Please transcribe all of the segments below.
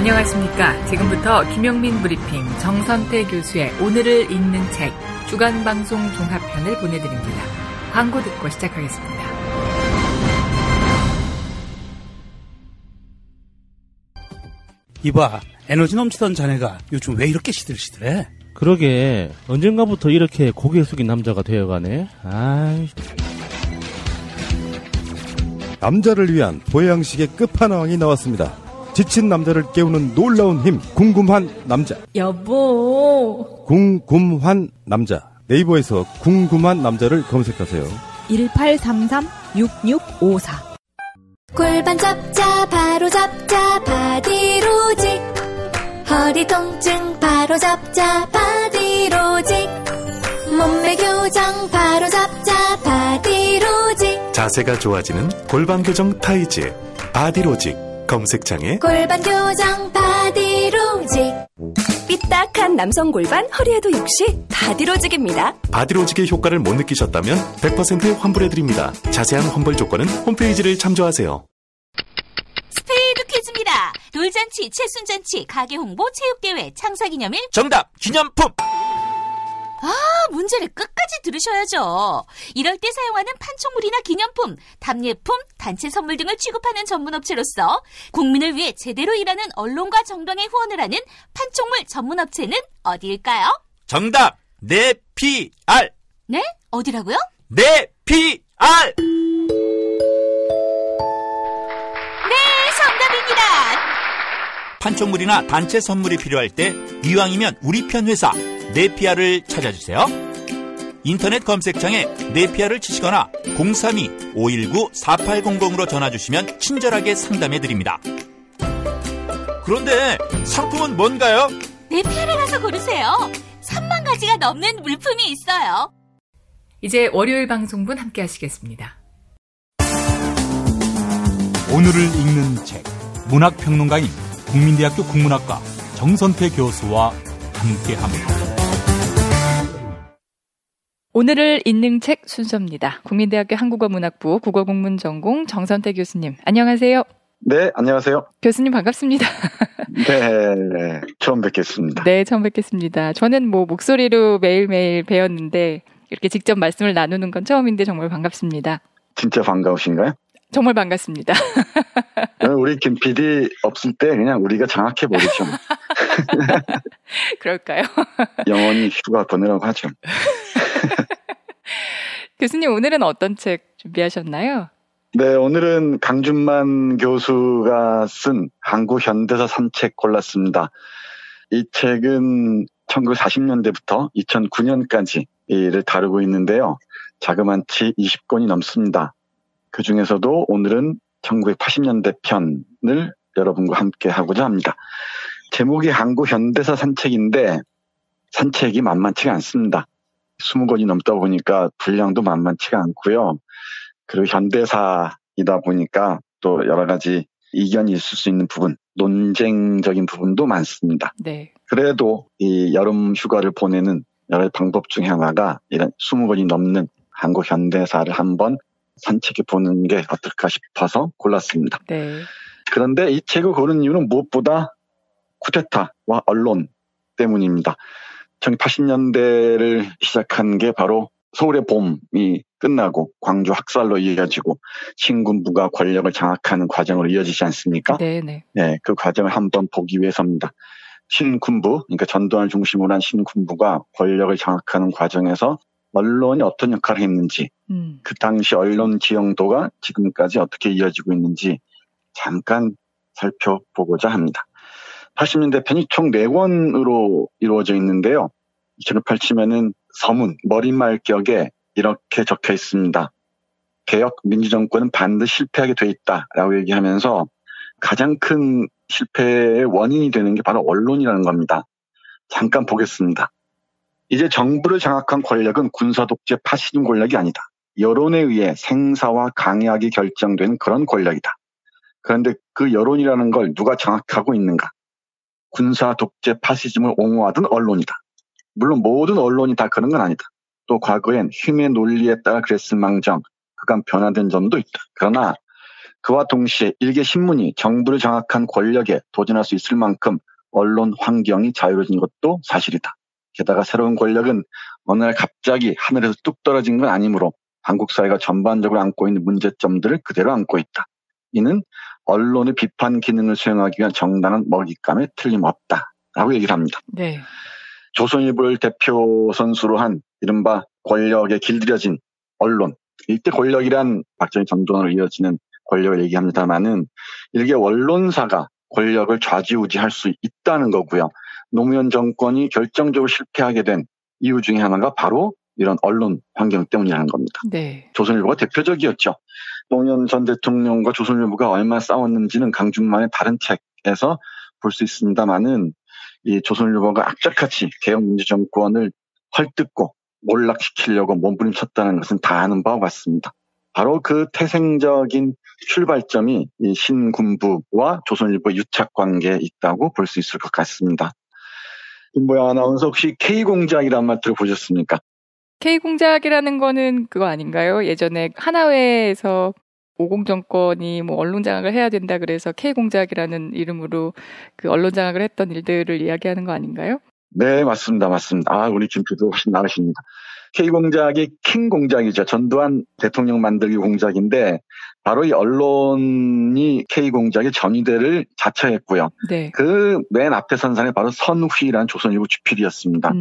안녕하십니까. 지금부터 김용민 브리핑 정선태 교수의 오늘을 읽는 책 주간방송 종합편을 보내드립니다. 광고 듣고 시작하겠습니다. 이봐, 에너지 넘치던 자네가 요즘 왜 이렇게 시들시들해? 그러게, 언젠가부터 이렇게 고개 숙인 남자가 되어가네. 아이. 남자를 위한 보양식의 끝판왕이 나왔습니다. 지친 남자를 깨우는 놀라운 힘, 궁금한 남자. 여보. 궁금한 남자. 네이버에서 궁금한 남자를 검색하세요. 1833-6654. 골반 잡자 바로 잡자 바디로직. 허리 통증 바로 잡자 바디로직. 몸매 교정 바로 잡자 바디로직. 자세가 좋아지는 골반 교정 타이즈 바디로직. 검색창에 골반 교정 바디로직. 삐딱한 남성 골반 허리에도 역시 바디로직입니다. 바디로직의 효과를 못 느끼셨다면 100% 환불해드립니다. 자세한 환불 조건은 홈페이지를 참조하세요. 스페이드 퀴즈입니다. 돌잔치, 칠순잔치, 가게 홍보, 체육대회, 창사기념일. 정답! 기념품! 문제를 끝까지 들으셔야죠. 이럴 때 사용하는 판촉물이나 기념품, 답례품, 단체 선물 등을 취급하는 전문업체로서 국민을 위해 제대로 일하는 언론과 정당에 후원을 하는 판촉물 전문업체는 어디일까요? 정답! 네피알! 네? 어디라고요? 네피알! 네, 정답입니다. 판촉물이나 단체 선물이 필요할 때 이왕이면 우리 편 회사 네피아를 찾아주세요. 인터넷 검색창에 네피아를 치시거나 032-519-4800으로 전화주시면 친절하게 상담해드립니다. 그런데 상품은 뭔가요? 네피아를 가서 고르세요. 3만 가지가 넘는 물품이 있어요. 이제 월요일 방송분 함께 하시겠습니다. 오늘을 읽는 책, 문학평론가인 국민대학교 국문학과 정선태 교수와 함께합니다. 오늘을 읽는 책 순서입니다. 국민대학교 한국어문학부 국어국문전공 정선태 교수님, 안녕하세요. 네, 안녕하세요. 교수님 반갑습니다. 네, 처음 뵙겠습니다. 네, 처음 뵙겠습니다. 저는 목소리로 매일매일 뵈었는데 이렇게 직접 말씀을 나누는 건 처음인데 정말 반갑습니다. 진짜 반가우신가요? 정말 반갑습니다. 우리 김 PD 없을 때 그냥 우리가 장악해 버리죠. 그럴까요? 영원히 휴가 보내라고 하죠. 교수님, 오늘은 어떤 책 준비하셨나요? 네, 오늘은 강준만 교수가 쓴 한국 현대사 산책 골랐습니다. 이 책은 1940년대부터 2009년까지를 다루고 있는데요. 자그마치 20권이 넘습니다. 그 중에서도 오늘은 1980년대 편을 여러분과 함께 하고자 합니다. 제목이 한국 현대사 산책인데 산책이 만만치가 않습니다. 20권이 넘다 보니까 분량도 만만치가 않고요. 그리고 현대사이다 보니까 또 여러 가지 이견이 있을 수 있는 부분, 논쟁적인 부분도 많습니다. 네. 그래도 이 여름 휴가를 보내는 여러 방법 중에 하나가 이런 20권이 넘는 한국 현대사를 한번 산책해 보는 게 어떨까 싶어서 골랐습니다. 네. 그런데 이 책을 고른 이유는 무엇보다 쿠데타와 언론 때문입니다. 1980년대를 시작한 게 바로 서울의 봄이 끝나고 광주 학살로 이어지고 신군부가 권력을 장악하는 과정으로 이어지지 않습니까? 네네. 네, 그 과정을 한번 보기 위해서입니다. 신군부, 그러니까 전두환을 중심으로 한 신군부가 권력을 장악하는 과정에서 언론이 어떤 역할을 했는지, 그 당시 언론 지형도가 지금까지 어떻게 이어지고 있는지 잠깐 살펴보고자 합니다. 80년대 편이 총 4권으로 이루어져 있는데요. 이 책을 펼치면은 서문, 머릿말격에 이렇게 적혀 있습니다. 개혁 민주정권은 반드시 실패하게 돼 있다라고 얘기하면서 가장 큰 실패의 원인이 되는 게 바로 언론이라는 겁니다. 잠깐 보겠습니다. 이제 정부를 장악한 권력은 군사 독재 파시즘 권력이 아니다. 여론에 의해 생사와 강약이 결정되는 그런 권력이다. 그런데 그 여론이라는 걸 누가 장악하고 있는가? 군사 독재 파시즘을 옹호하던 언론이다. 물론 모든 언론이 다 그런 건 아니다. 또 과거엔 힘의 논리에 따라 그랬을 망정 그간 변화된 점도 있다. 그러나 그와 동시에 일개 신문이 정부를 장악한 권력에 도전할 수 있을 만큼 언론 환경이 자유로워진 것도 사실이다. 게다가 새로운 권력은 어느 날 갑자기 하늘에서 뚝 떨어진 건 아니므로 한국 사회가 전반적으로 안고 있는 문제점들을 그대로 안고 있다. 이는 언론의 비판 기능을 수행하기 위한 정당한 먹잇감에 틀림없다라고 얘기를 합니다. 네. 조선일보를 대표 선수로 한 이른바 권력에 길들여진 언론. 이때 권력이란 박정희 전두환으로 이어지는 권력을 얘기합니다만은 일개 언론사가 권력을 좌지우지할 수 있다는 거고요. 노무현 정권이 결정적으로 실패하게 된 이유 중에 하나가 바로 이런 언론 환경 때문이라는 겁니다. 네. 조선일보가 대표적이었죠. 노무현 전 대통령과 조선일보가 얼마나 싸웠는지는 강중만의 다른 책에서 볼 수 있습니다만은 이 조선일보가 악착같이 개혁민주정권을 헐뜯고 몰락시키려고 몸부림쳤다는 것은 다 아는 바와 같습니다. 바로 그 태생적인 출발점이 이 신군부와 조선일보 유착관계에 있다고 볼 수 있을 것 같습니다. 김보영 아나운서 혹시 K공작이라는 말 들어보셨습니까? K공작이라는 거는 그거 아닌가요? 예전에 하나회에서 오공정권이 뭐 언론 장악을 해야 된다 그래서 K공작이라는 이름으로 그 언론 장악을 했던 일들을 이야기하는 거 아닌가요? 네, 맞습니다. 아, 우리 김PD도 훨씬 나으십니다. K공작이 킹공작이죠. 전두환 대통령 만들기 공작인데 바로 이 언론이 K공작의 전위대를 자처했고요. 네. 그 맨 앞에 선 사람이 바로 선후희라는 조선일보 주필이었습니다.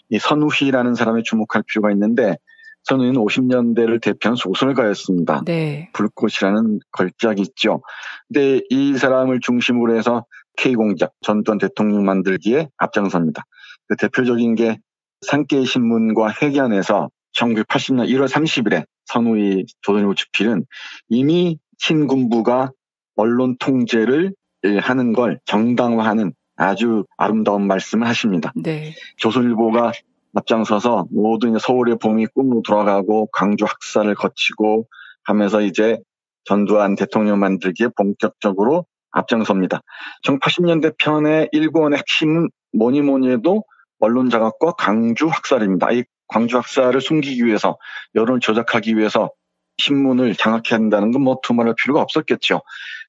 이 선후희라는 사람에 주목할 필요가 있는데 선후희는 50년대를 대표한 소설가였습니다. 네. 불꽃이라는 걸작이 있죠. 근데 이 사람을 중심으로 해서 K공작, 전두환 대통령 만들기에 앞장섭니다. 그 대표적인 게 산케이 신문과 회견에서 1980년 1월 30일에 선후희 조선일보 주필은 이미 신군부가 언론 통제를 하는 걸 정당화하는 아주 아름다운 말씀을 하십니다. 네. 조선일보가 앞장서서 모든 서울의 봄이 꿈으로 돌아가고 광주 학살을 거치고 하면서 이제 전두환 대통령 만들기에 본격적으로 앞장섭니다. 1980년대 편의 일권의 핵심은 뭐니 해도 언론 장악과 광주 학살입니다. 이 광주 학살을 숨기기 위해서 여론을 조작하기 위해서 신문을 장악해야 한다는 건 뭐 두말할 필요가 없었겠죠.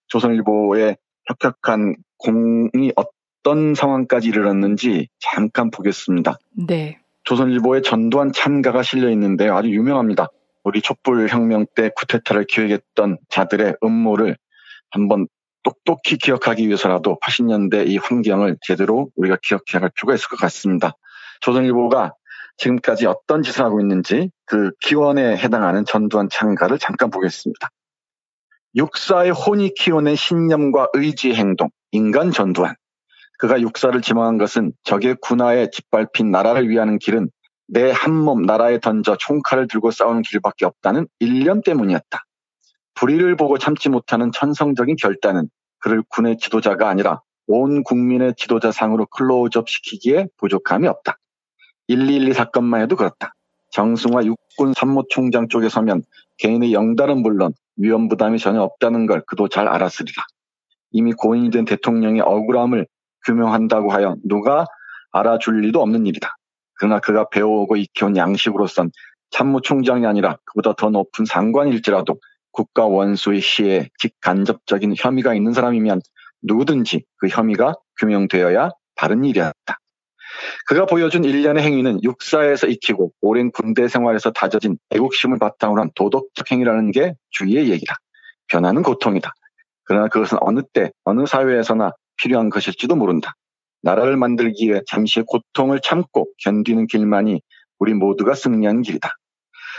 조선일보의 혁혁한 공이 어떤 상황까지 이르렀는지 잠깐 보겠습니다. 네. 조선일보의 전두환 찬가가 실려 있는데요. 아주 유명합니다. 우리 촛불혁명 때 쿠데타를 기획했던 자들의 음모를 한번 똑똑히 기억하기 위해서라도 80년대 이 환경을 제대로 우리가 기억해야 할 필요가 있을 것 같습니다. 조선일보가 지금까지 어떤 짓을 하고 있는지 그 기원에 해당하는 전두환 찬가를 잠깐 보겠습니다. 육사의 혼이 키워낸 신념과 의지의 행동, 인간 전두환. 그가 육사를 지망한 것은 적의 군하에 짓밟힌 나라를 위하는 길은 내 한몸 나라에 던져 총칼을 들고 싸우는 길밖에 없다는 일념 때문이었다. 불의를 보고 참지 못하는 천성적인 결단은 그를 군의 지도자가 아니라 온 국민의 지도자상으로 클로즈업시키기에 부족함이 없다. 1212 사건만 해도 그렇다. 정승화 육군参谋총장 쪽에 서면 개인의 영달은 물론 위험 부담이 전혀 없다는 걸 그도 잘 알았으리라. 이미 고인이 된 대통령의 억울함을 규명한다고 하여 누가 알아줄 리도 없는 일이다. 그러나 그가 배워오고 익혀온 양식으로선 참모총장이 아니라 그보다 더 높은 상관일지라도 국가 원수의 시에 직간접적인 혐의가 있는 사람이면 누구든지 그 혐의가 규명되어야 바른 일이었다. 그가 보여준 일련의 행위는 육사에서 익히고 오랜 군대 생활에서 다져진 애국심을 바탕으로 한 도덕적 행위라는 게 주위의 얘기다. 변화는 고통이다. 그러나 그것은 어느 때 어느 사회에서나 필요한 것일지도 모른다. 나라를 만들기 위해 잠시의 고통을 참고 견디는 길만이 우리 모두가 승리하는 길이다.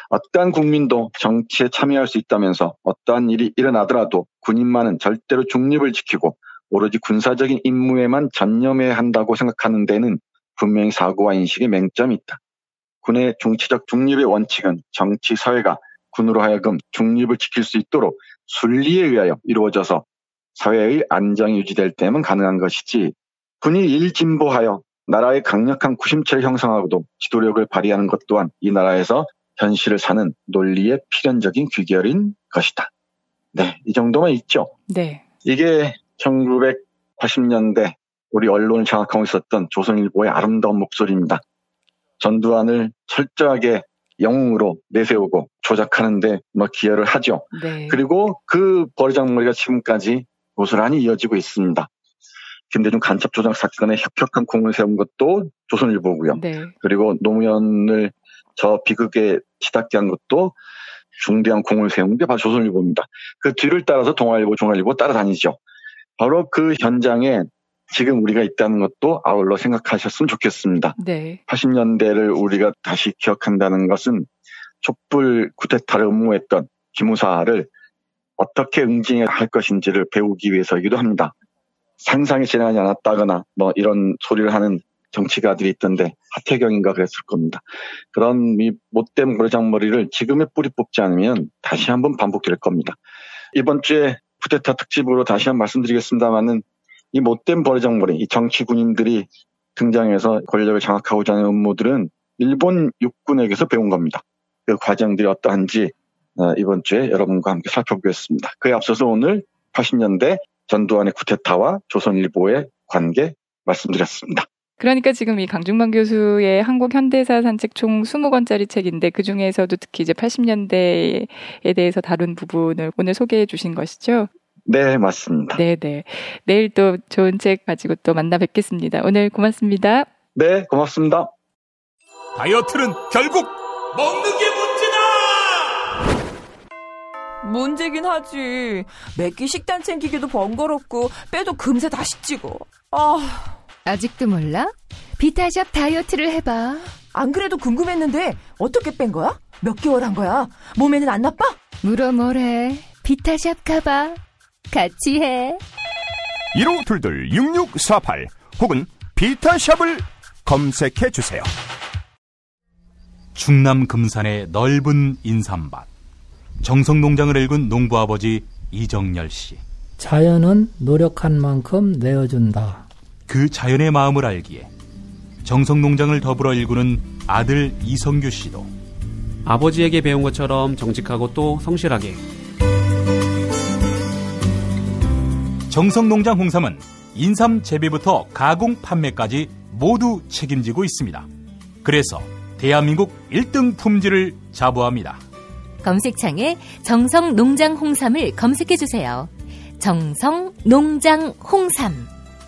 어떠한 국민도 정치에 참여할 수 있다면서 어떠한 일이 일어나더라도 군인만은 절대로 중립을 지키고 오로지 군사적인 임무에만 전념해야 한다고 생각하는 데는 분명히 사고와 인식의 맹점이 있다. 군의 정치적 중립의 원칙은 정치 사회가 군으로 하여금 중립을 지킬 수 있도록 순리에 의하여 이루어져서 사회의 안정이 유지될 때만 가능한 것이지 군이 일진보하여 나라의 강력한 구심체를 형성하고도 지도력을 발휘하는 것 또한 이 나라에서 현실을 사는 논리의 필연적인 귀결인 것이다. 네, 이 정도만 있죠. 네. 이게 1980년대 우리 언론을 장악하고 있었던 조선일보의 아름다운 목소리입니다. 전두환을 철저하게 영웅으로 내세우고 조작하는데 기여를 하죠. 네. 그리고 그 버르장머리가 지금까지 고스란히 이어지고 있습니다. 김대중 간첩 조작 사건에 혁혁한 공을 세운 것도 조선일보고요. 네. 그리고 노무현을 저 비극에 치닫게 한 것도 중대한 공을 세운 게 바로 조선일보입니다. 그 뒤를 따라서 동아일보, 중앙일보 따라다니죠. 바로 그 현장에 지금 우리가 있다는 것도 아울러 생각하셨으면 좋겠습니다. 네. 80년대를 우리가 다시 기억한다는 것은 촛불 쿠데타를 음모했던 기무사를 어떻게 응징해야 할 것인지를 배우기 위해서이기도 합니다. 상상이 지나지 않았다거나 이런 소리를 하는 정치가들이 있던데 하태경인가 그랬을 겁니다. 그런 못된 버르장머리를 지금의 뿌리 뽑지 않으면 다시 한번 반복될 겁니다. 이번 주에 쿠데타 특집으로 다시 한번 말씀드리겠습니다만은 이 못된 버르장머리, 이 정치 군인들이 등장해서 권력을 장악하고자 하는 음모들은 일본 육군에게서 배운 겁니다. 그 과정들이 어떠한지 이번 주에 여러분과 함께 살펴보겠습니다. 그에 앞서서 오늘 80년대 전두환의 쿠데타와 조선일보의 관계 말씀드렸습니다. 그러니까 지금 이 강중만 교수의 한국 현대사 산책 총 20권짜리 책인데 그중에서도 특히 이제 80년대에 대해서 다룬 부분을 오늘 소개해 주신 것이죠? 네, 맞습니다. 네네. 내일 또 좋은 책 가지고 또 만나 뵙겠습니다. 오늘 고맙습니다. 네, 고맙습니다. 다이어트는 결국 먹는 게 문제다! 문제긴 하지. 매끼 식단 챙기기도 번거롭고 빼도 금세 다시 찌고. 아직도 몰라? 비타샵 다이어트를 해봐. 안 그래도 궁금했는데 어떻게 뺀 거야? 몇 개월 한 거야? 몸에는 안 나빠? 물어 뭐래. 비타샵 가봐. 같이 해. 1522-6648 혹은 비타샵을 검색해주세요. 충남 금산의 넓은 인삼밭. 정성농장을 일군 농부아버지 이정열 씨. 자연은 노력한 만큼 내어준다. 그 자연의 마음을 알기에 정성농장을 더불어 일구는 아들 이성규 씨도 아버지에게 배운 것처럼 정직하고 또 성실하게. 정성농장 홍삼은 인삼 재배부터 가공 판매까지 모두 책임지고 있습니다. 그래서 대한민국 1등 품질을 자부합니다. 검색창에 정성농장 홍삼을 검색해주세요. 정성농장 홍삼.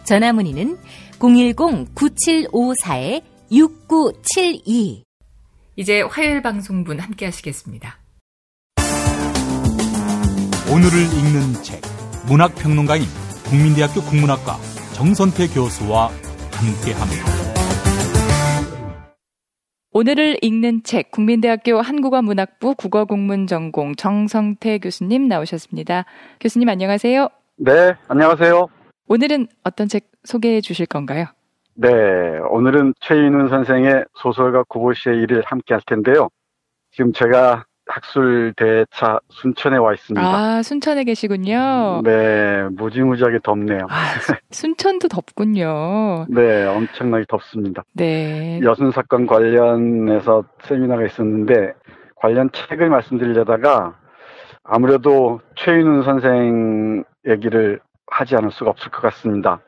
전화문의는 010-9754-6972. 이제 화요일 방송분 함께 하시겠습니다. 오늘을 읽는 책, 문학평론가인 국민대학교 국문학과 정선태 교수와 함께합니다. 오늘을 읽는 책, 국민대학교 한국어문학부 국어국문전공 정선태 교수님 나오셨습니다. 교수님 안녕하세요. 네, 안녕하세요. 오늘은 어떤 책 소개해 주실 건가요? 네, 오늘은 최인훈 선생의 소설가 구보시의 일을 함께 할 텐데요. 지금 제가 학술대차 순천에 와 있습니다. 아, 순천에 계시군요. 네, 무지무지하게 덥네요. 순천도 덥군요. 네, 엄청나게 덥습니다. 네. 여순사건 관련해서 세미나가 있었는데 관련 책을 말씀드리려다가 아무래도 최인훈 선생 얘기를 하지 않을 수가 없을 것 같습니다.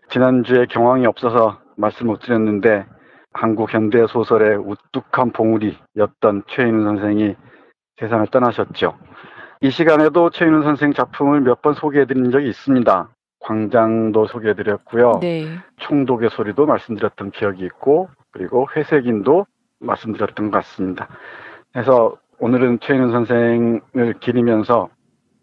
지난주에 경황이 없어서 말씀 못 드렸는데 한국 현대 소설의 우뚝한 봉우리였던 최인훈 선생이 세상을 떠나셨죠. 이 시간에도 최인훈 선생 작품을 몇 번 소개해드린 적이 있습니다. 광장도 소개해드렸고요. 네. 총독의 소리도 말씀드렸던 기억이 있고 그리고 회색인도 말씀드렸던 것 같습니다. 그래서 오늘은 최인훈 선생을 기리면서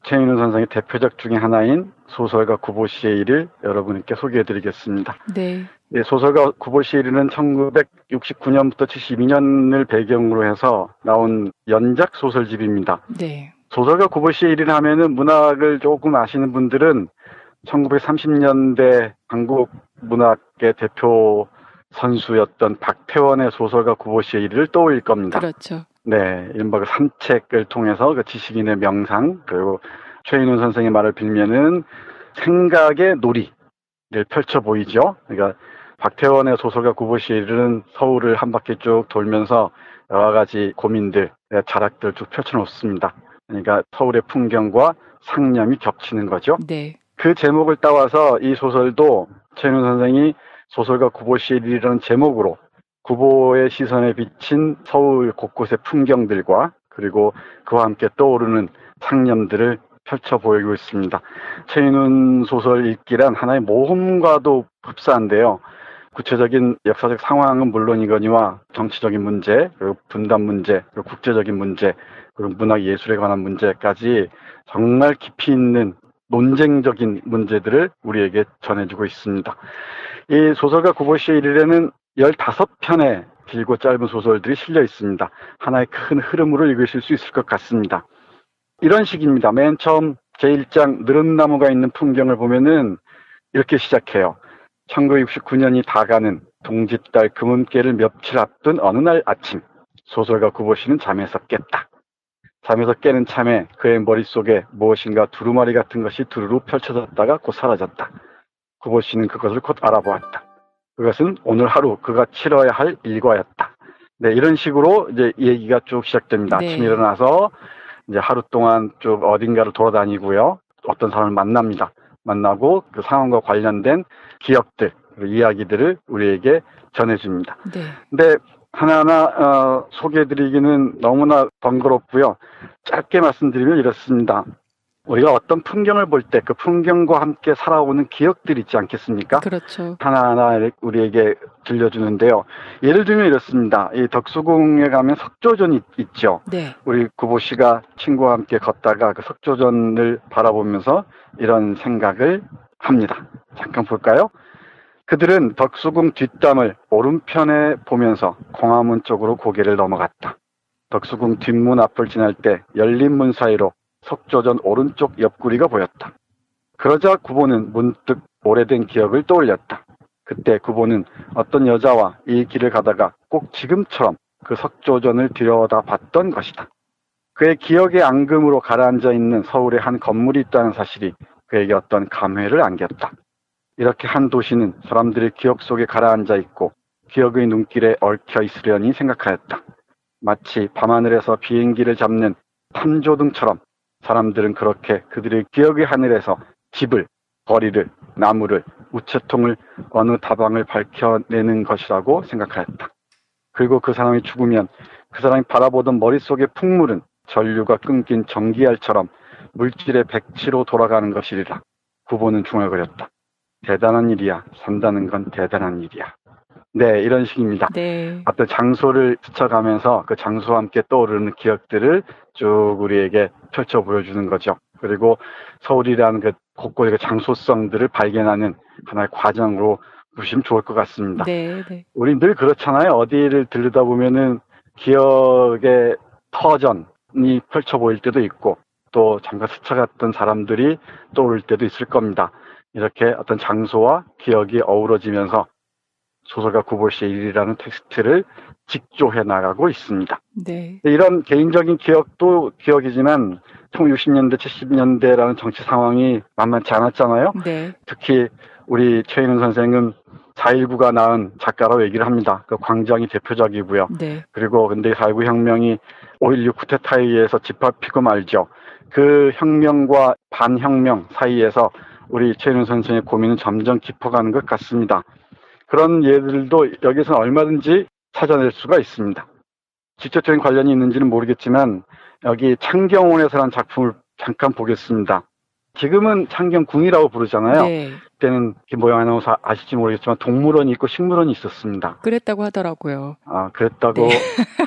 최인훈 선생의 대표작 중에 하나인 소설가 구보시의 일을 여러분께 소개해드리겠습니다. 네. 네, 소설가 구보시의 일은 1969년부터 72년을 배경으로 해서 나온 연작 소설집입니다. 네. 소설가 구보시의 일을 하면은 문학을 조금 아시는 분들은 1930년대 한국 문학의 대표 선수였던 박태원의 소설가 구보시의 일을 떠올릴 겁니다. 그렇죠. 네, 이른바 그 산책을 통해서 그 지식인의 명상, 그리고 최인훈 선생의 말을 빌면은 생각의 놀이를 펼쳐 보이죠. 그러니까 박태원의 소설가 구보시의 일은 서울을 한 바퀴 쭉 돌면서 여러 가지 고민들, 자락들 쭉 펼쳐놓습니다. 그러니까 서울의 풍경과 상념이 겹치는 거죠. 네. 그 제목을 따와서 이 소설도 최인훈 선생이 소설가 구보시의 일이라는 제목으로 구보의 시선에 비친 서울 곳곳의 풍경들과 그리고 그와 함께 떠오르는 상념들을 펼쳐 보이고 있습니다. 최인훈 소설 읽기란 하나의 모험과도 흡사한데요. 구체적인 역사적 상황은 물론이거니와 정치적인 문제, 그리고 분단 문제, 그리고 국제적인 문제, 그리고 문학 예술에 관한 문제까지 정말 깊이 있는 논쟁적인 문제들을 우리에게 전해주고 있습니다. 이 소설가 구보시의 일일에는 15편의 길고 짧은 소설들이 실려 있습니다. 하나의 큰 흐름으로 읽으실 수 있을 것 같습니다. 이런 식입니다. 맨 처음 제1장 느릅나무가 있는 풍경을 보면은 이렇게 시작해요. 1969년이 다가는 동짓달 금음깨를 며칠 앞둔 어느 날 아침, 소설가 구보시는 잠에서 깼다. 잠에서 깨는 참에 그의 머릿속에 무엇인가 두루마리 같은 것이 두루루 펼쳐졌다가 곧 사라졌다. 구보시는 그것을 곧 알아보았다. 그것은 오늘 하루 그가 치러야 할 일과였다. 네, 이런 식으로 이제 얘기가 쭉 시작됩니다. 네. 아침에 일어나서 이제 하루 동안 쭉 어딘가를 돌아다니고요. 어떤 사람을 만납니다. 만나고 그 상황과 관련된 기억들, 이야기들을 우리에게 전해줍니다. 네. 근데 하나하나 소개해드리기는 너무나 번거롭고요. 짧게 말씀드리면 이렇습니다. 우리가 어떤 풍경을 볼 때 그 풍경과 함께 살아오는 기억들 있지 않겠습니까? 그렇죠. 하나하나 우리에게 들려주는데요. 예를 들면 이렇습니다. 이 덕수궁에 가면 석조전이 있죠. 네. 우리 구보씨가 친구와 함께 걷다가 그 석조전을 바라보면서 이런 생각을 합니다. 잠깐 볼까요? 그들은 덕수궁 뒷담을 오른편에 보면서 광화문 쪽으로 고개를 넘어갔다. 덕수궁 뒷문 앞을 지날 때 열린 문 사이로 석조전 오른쪽 옆구리가 보였다. 그러자 구보는 문득 오래된 기억을 떠올렸다. 그때 구보는 어떤 여자와 이 길을 가다가 꼭 지금처럼 그 석조전을 들여다봤던 것이다. 그의 기억의 앙금으로 가라앉아 있는 서울의 한 건물이 있다는 사실이 그에게 어떤 감회를 안겼다. 이렇게 한 도시는 사람들의 기억 속에 가라앉아 있고 기억의 눈길에 얽혀 있으려니 생각하였다. 마치 밤하늘에서 비행기를 잡는 탐조등처럼 사람들은 그렇게 그들의 기억의 하늘에서 집을, 거리를, 나무를, 우체통을, 어느 다방을 밝혀내는 것이라고 생각하였다. 그리고 그 사람이 죽으면 그 사람이 바라보던 머릿속의 풍물은 전류가 끊긴 전기알처럼 물질의 백치로 돌아가는 것이리라. 구보는 중얼거렸다. 대단한 일이야. 산다는 건 대단한 일이야. 네, 이런 식입니다. 네. 어떤 장소를 스쳐가면서 그 장소와 함께 떠오르는 기억들을 쭉 우리에게 펼쳐 보여주는 거죠. 그리고 서울이라는 그 곳곳의 그 장소성들을 발견하는 하나의 과정으로 보시면 좋을 것 같습니다. 네, 네. 우리 늘 그렇잖아요. 어디를 들르다 보면은 기억의 터전이 펼쳐 보일 때도 있고 또 잠깐 스쳐갔던 사람들이 떠오를 때도 있을 겁니다. 이렇게 어떤 장소와 기억이 어우러지면서 소설가 구보시의 일이라는 텍스트를 직조해 나가고 있습니다. 네. 이런 개인적인 기억도 기억이지만 1960년대, 70년대라는 정치 상황이 만만치 않았잖아요. 네. 특히 우리 최인훈 선생은 4.19가 낳은 작가라고 얘기를 합니다. 그 광장이 대표적이고요. 네. 그리고 근데 4.19 혁명이 5.16 쿠데타에 의해서 짓밟히고 말죠. 그 혁명과 반혁명 사이에서 우리 최인훈 선생의 고민은 점점 깊어가는 것 같습니다. 그런 예들도 여기서는 얼마든지 찾아낼 수가 있습니다. 직접적인 관련이 있는지는 모르겠지만 여기 창경원에서라는 작품을 잠깐 보겠습니다. 지금은 창경궁이라고 부르잖아요. 네. 그때는 김보영 아나운서 아실지 모르겠지만 동물원이 있고 식물원이 있었습니다. 그랬다고 하더라고요. 아, 그랬다고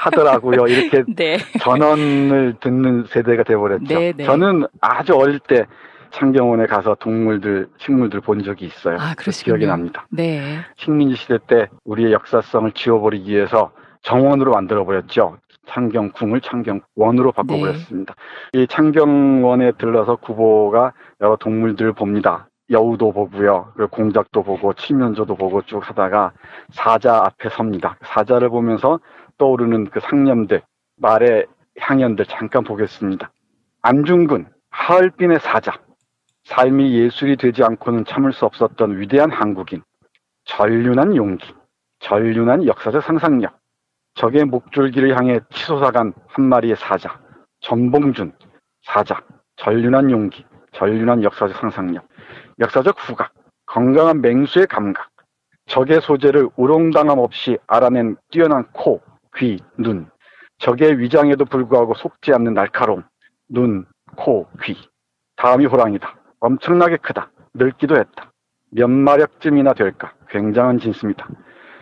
하더라고요. 이렇게 네. 전언을 듣는 세대가 돼버렸죠. 네, 네. 저는 아주 어릴 때 창경원에 가서 동물들, 식물들 본 적이 있어요. 아, 그러시군요. 기억이 납니다. 네. 식민지 시대 때 우리의 역사성을 지워버리기 위해서 정원으로 만들어버렸죠. 창경궁을 창경원으로 바꿔버렸습니다. 네. 이 창경원에 들러서 구보가 여러 동물들을 봅니다. 여우도 보고요. 그리고 공작도 보고 칠면조도 보고 쭉 하다가 사자 앞에 섭니다. 사자를 보면서 떠오르는 그 상념들, 말의 향연들 잠깐 보겠습니다. 안중근, 하얼빈의 사자. 삶이 예술이 되지 않고는 참을 수 없었던 위대한 한국인. 전륜한 용기, 전륜한 역사적 상상력. 적의 목줄기를 향해 치솟아간 한 마리의 사자. 전봉준, 사자. 전륜한 용기, 전륜한 역사적 상상력. 역사적 후각, 건강한 맹수의 감각. 적의 소재를 우롱당함 없이 알아낸 뛰어난 코, 귀, 눈. 적의 위장에도 불구하고 속지 않는 날카로움. 눈, 코, 귀. 다음이 호랑이다. 엄청나게 크다. 늙기도 했다. 몇 마력쯤이나 될까? 굉장한 진수입니다.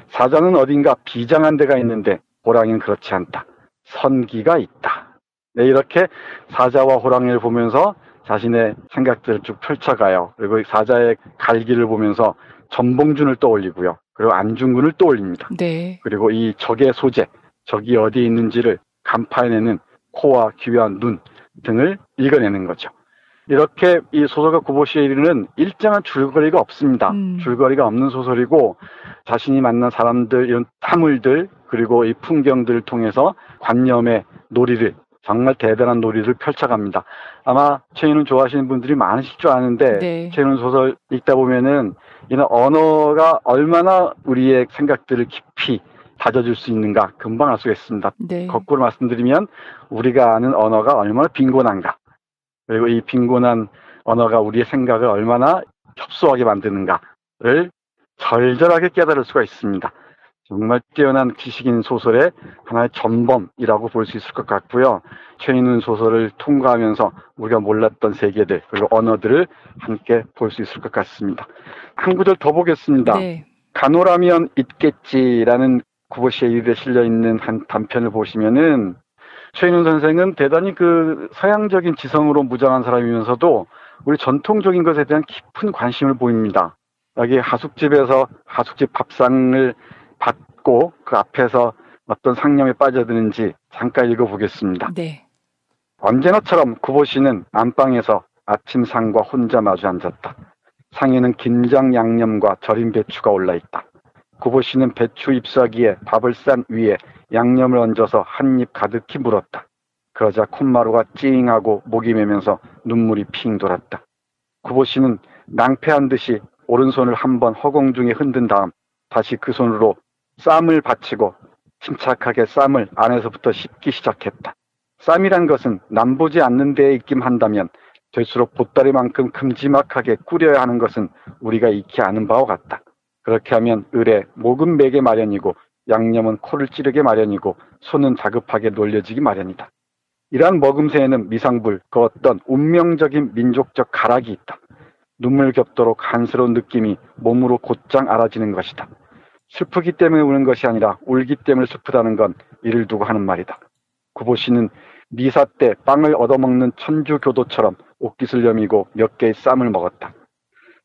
사자는 어딘가 비장한 데가 있는데 호랑이는 그렇지 않다. 선기가 있다. 네, 이렇게 사자와 호랑이를 보면서 자신의 생각들을 쭉 펼쳐가요. 그리고 사자의 갈기를 보면서 전봉준을 떠올리고요. 그리고 안중근을 떠올립니다. 네. 그리고 이 적의 소재, 적이 어디에 있는지를 간파해내는 코와 귀와 눈 등을 읽어내는 거죠. 이렇게 이 소설가 구보시에 이르는 일정한 줄거리가 없습니다. 줄거리가 없는 소설이고 자신이 만난 사람들, 이런 사물들, 그리고 이 풍경들을 통해서 관념의 놀이를, 정말 대단한 놀이를 펼쳐갑니다. 아마 최인훈 좋아하시는 분들이 많으실 줄 아는데 네. 최인훈 소설 읽다 보면은 이런 언어가 얼마나 우리의 생각들을 깊이 다져줄 수 있는가 금방 알 수가 있습니다. 네. 거꾸로 말씀드리면 우리가 아는 언어가 얼마나 빈곤한가, 그리고 이 빈곤한 언어가 우리의 생각을 얼마나 협소하게 만드는가를 절절하게 깨달을 수가 있습니다. 정말 뛰어난 지식인 소설의 하나의 전범이라고 볼 수 있을 것 같고요. 최인훈 소설을 통과하면서 우리가 몰랐던 세계들, 그리고 언어들을 함께 볼 수 있을 것 같습니다. 한 구절 더 보겠습니다. 네. 간호라면 있겠지라는 구보시의 일에 실려있는 한 단편을 보시면은 최인훈 선생은 대단히 그 서양적인 지성으로 무장한 사람이면서도 우리 전통적인 것에 대한 깊은 관심을 보입니다. 여기 하숙집에서 하숙집 밥상을 받고 그 앞에서 어떤 상념에 빠져드는지 잠깐 읽어보겠습니다. 네. 언제나처럼 구보시는 안방에서 아침상과 혼자 마주 앉았다. 상에는 김장 양념과 절인 배추가 올라있다. 구보시는 배추 잎사귀에 밥을 싼 위에 양념을 얹어서 한 입 가득히 물었다. 그러자 콧마루가 찡하고 목이 메면서 눈물이 핑 돌았다. 구보시는 낭패한 듯이 오른손을 한번 허공 중에 흔든 다음 다시 그 손으로 쌈을 받치고 침착하게 쌈을 안에서부터 씹기 시작했다. 쌈이란 것은 남보지 않는 데에 있긴 한다면 될수록 보따리만큼 큼지막하게 꾸려야 하는 것은 우리가 익히 아는 바와 같다. 그렇게 하면 을에 목은 매게 마련이고 양념은 코를 찌르게 마련이고 손은 다급하게 놀려지기 마련이다. 이러한 먹음새에는 미상불, 그 어떤 운명적인 민족적 가락이 있다. 눈물 겹도록 한스러운 느낌이 몸으로 곧장 알아지는 것이다. 슬프기 때문에 우는 것이 아니라 울기 때문에 슬프다는 건 이를 두고 하는 말이다. 구보시는 미사 때 빵을 얻어먹는 천주교도처럼 옷깃을 여미고 몇 개의 쌈을 먹었다.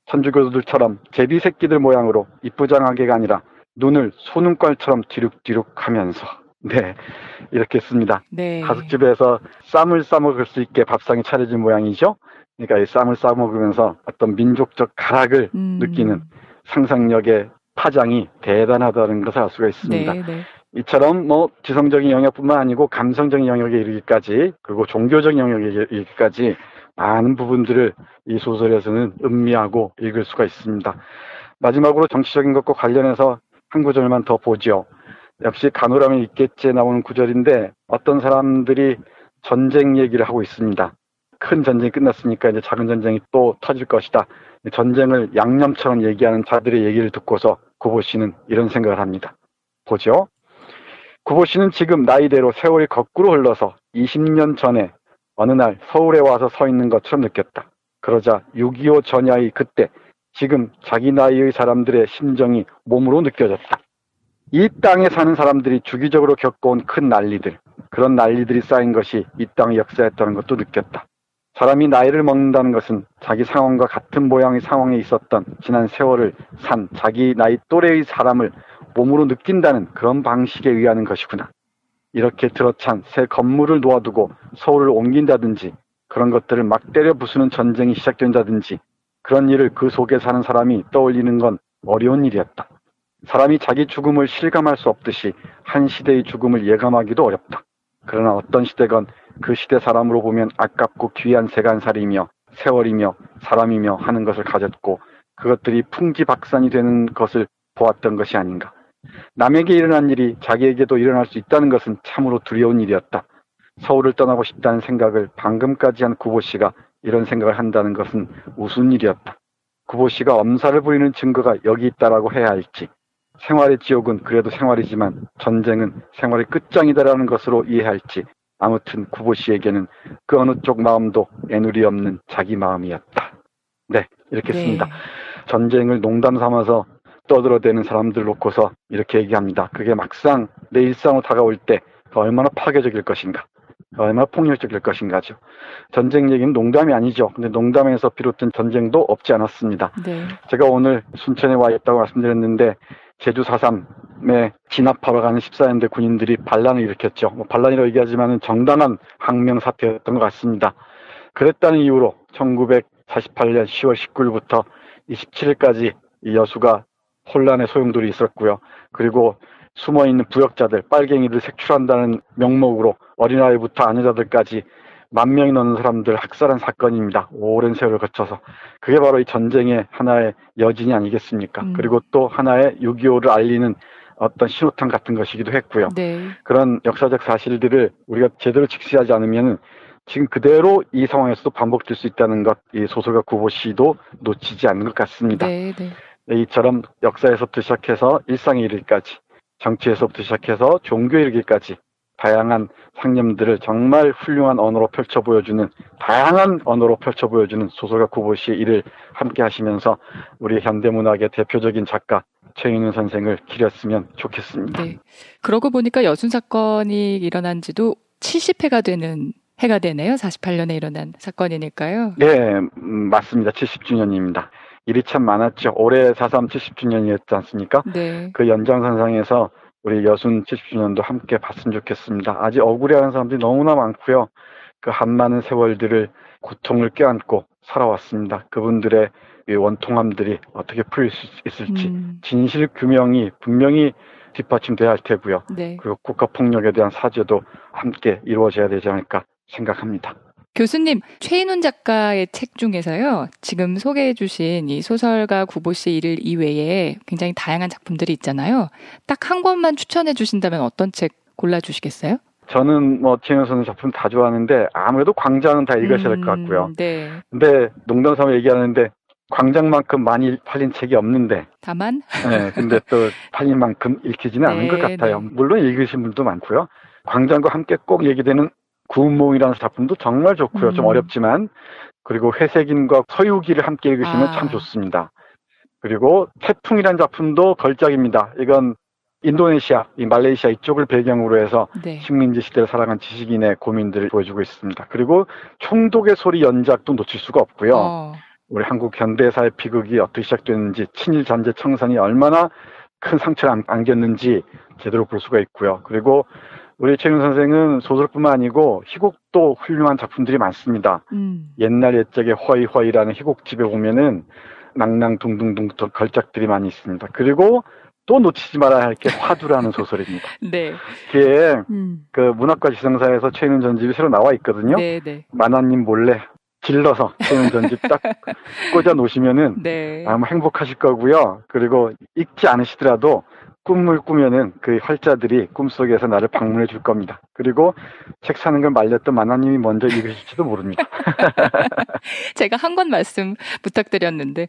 천주교도들처럼 제비 새끼들 모양으로 이쁘장하게가 아니라 눈을 소눈깔처럼 뒤룩뒤룩 하면서 네, 이렇게 씁니다. 네. 가숙집에서 쌈을 싸먹을 수 있게 밥상이 차려진 모양이죠. 그러니까 이 쌈을 싸먹으면서 어떤 민족적 가락을 느끼는 상상력의 파장이 대단하다는 것을 알 수가 있습니다. 네, 네. 이처럼 뭐 지성적인 영역뿐만 아니고 감성적인 영역에 이르기까지, 그리고 종교적인 영역에 이르기까지 많은 부분들을 이 소설에서는 음미하고 읽을 수가 있습니다. 마지막으로 정치적인 것과 관련해서 한 구절만 더 보죠. 역시 간호라면 있겠지에 나오는 구절인데 어떤 사람들이 전쟁 얘기를 하고 있습니다. 큰 전쟁이 끝났으니까 이제 작은 전쟁이 또 터질 것이다. 전쟁을 양념처럼 얘기하는 자들의 얘기를 듣고서 구보시는 이런 생각을 합니다. 보죠. 구보시는 지금 나이대로 세월이 거꾸로 흘러서 20년 전에 어느 날 서울에 와서 서 있는 것처럼 느꼈다. 그러자 6.25 전야의 그때 지금 자기 나이의 사람들의 심정이 몸으로 느껴졌다. 이 땅에 사는 사람들이 주기적으로 겪어온 큰 난리들, 그런 난리들이 쌓인 것이 이 땅의 역사였다는 것도 느꼈다. 사람이 나이를 먹는다는 것은 자기 상황과 같은 모양의 상황에 있었던 지난 세월을 산 자기 나이 또래의 사람을 몸으로 느낀다는 그런 방식에 의하는 것이구나. 이렇게 들어찬 새 건물을 놓아두고 서울을 옮긴다든지, 그런 것들을 막 때려 부수는 전쟁이 시작된다든지, 그런 일을 그 속에 사는 사람이 떠올리는 건 어려운 일이었다. 사람이 자기 죽음을 실감할 수 없듯이 한 시대의 죽음을 예감하기도 어렵다. 그러나 어떤 시대건 그 시대 사람으로 보면 아깝고 귀한 세간살이며 세월이며 사람이며 하는 것을 가졌고, 그것들이 풍지박산이 되는 것을 보았던 것이 아닌가. 남에게 일어난 일이 자기에게도 일어날 수 있다는 것은 참으로 두려운 일이었다. 서울을 떠나고 싶다는 생각을 방금까지 한 구보씨가 이런 생각을 한다는 것은 우스운 일이었다. 구보 씨가 엄살을 부리는 증거가 여기 있다라고 해야 할지, 생활의 지옥은 그래도 생활이지만 전쟁은 생활의 끝장이다라는 것으로 이해할지, 아무튼 구보 씨에게는 그 어느 쪽 마음도 애누리 없는 자기 마음이었다. 네, 이렇게 씁니다. 전쟁을 농담 삼아서 떠들어대는 사람들 놓고서 이렇게 얘기합니다. 그게 막상 내 일상으로 다가올 때 얼마나 파괴적일 것인가, 얼마나 폭력적일 것인가죠. 전쟁 얘기는 농담이 아니죠. 근데 농담에서 비롯된 전쟁도 없지 않았습니다. 네. 제가 오늘 순천에 와 있다고 말씀드렸는데 제주 4.3에 진압하러 가는 14연대 군인들이 반란을 일으켰죠. 반란이라고 얘기하지만 정당한 항명 사태였던 것 같습니다. 그랬다는 이유로 1948년 10월 19일부터 27일까지 이 여수가 혼란의 소용돌이 있었고요. 그리고 숨어있는 부역자들, 빨갱이를 색출한다는 명목으로 어린아이부터 아녀자들까지 10,000명이 넘는 사람들 학살한 사건입니다. 오랜 세월을 거쳐서. 그게 바로 이 전쟁의 하나의 여진이 아니겠습니까? 그리고 또 하나의 6.25를 알리는 어떤 신호탄 같은 것이기도 했고요. 네. 그런 역사적 사실들을 우리가 제대로 직시하지 않으면 지금 그대로 이 상황에서도 반복될 수 있다는 것, 이 소설가 구보 씨도 놓치지 않는 것 같습니다. 네. 이처럼 역사에서부터 시작해서 일상에 이르기까지, 정치에서부터 시작해서 종교에 이르기까지 다양한 상념들을 정말 훌륭한 언어로 펼쳐 보여주는, 다양한 언어로 펼쳐 보여주는 소설가 구보 씨의 일을 함께 하시면서 우리 현대문학의 대표적인 작가 최인훈 선생을 기렸으면 좋겠습니다. 네. 그러고 보니까 여순 사건이 일어난 지도 70회가 되는 해가 되네요. 48년에 일어난 사건이니까요. 네, 맞습니다. 70주년입니다. 일이 참 많았죠. 올해 4.3 70주년이었지 않습니까? 네. 그 연장선상에서 우리 여순 70주년도 함께 봤으면 좋겠습니다. 아직 억울해하는 사람들이 너무나 많고요. 그 한많은 세월들을 고통을 껴안고 살아왔습니다. 그분들의 이 원통함들이 어떻게 풀릴 수 있을지 진실 규명이 분명히 뒷받침돼야 할 테고요. 네. 그리고 국가폭력에 대한 사죄도 함께 이루어져야 되지 않을까 생각합니다. 교수님, 최인훈 작가의 책 중에서요, 지금 소개해 주신 이 소설가 구보 씨 일을 이외에 굉장히 다양한 작품들이 있잖아요. 딱 한 권만 추천해 주신다면 어떤 책 골라주시겠어요? 저는 최인훈 선생 작품 다 좋아하는데 아무래도 광장은 다 읽으셔야 될 것 같고요. 네. 근데 농담 삼아 얘기하는데 광장만큼 많이 팔린 책이 없는데. 다만? 네, 근데 또 팔린 만큼 읽히지는 않은 것 같아요. 물론 읽으신 분도 많고요. 광장과 함께 꼭 얘기되는 구운몽이라는 작품도 정말 좋고요. 좀 어렵지만. 그리고 회색인과 서유기를 함께 읽으시면 참 좋습니다. 그리고 태풍이라는 작품도 걸작입니다. 이건 인도네시아, 이 말레이시아 이쪽을 배경으로 해서 식민지 시대를 살아간 지식인의 고민들을 보여주고 있습니다. 그리고 총독의 소리 연작도 놓칠 수가 없고요. 우리 한국 현대사의 비극이 어떻게 시작됐는지, 친일 잔재 청산이 얼마나 큰 상처를 안겼는지 제대로 볼 수가 있고요. 그리고 우리 최인훈 선생은 소설뿐만 아니고 희곡도 훌륭한 작품들이 많습니다. 옛날 옛적의 허이허이라는 희곡집에 보면은 낭낭둥둥둥 걸작들이 많이 있습니다. 그리고 또 놓치지 말아야 할 게 화두라는 소설입니다. 네. 그게 그 문학과 지성사에서 최인훈 전집이 새로 나와 있거든요. 네. 만화님 몰래 길러서 최인훈 전집 딱 꽂아 놓으시면은 아마 행복하실 거고요. 그리고 읽지 않으시더라도 꿈을 꾸면은 그 활자들이 꿈속에서 나를 방문해 줄 겁니다. 그리고 책 사는 걸 말렸던 만화님이 먼저 읽으실지도 모릅니다. 제가 한 권 말씀 부탁드렸는데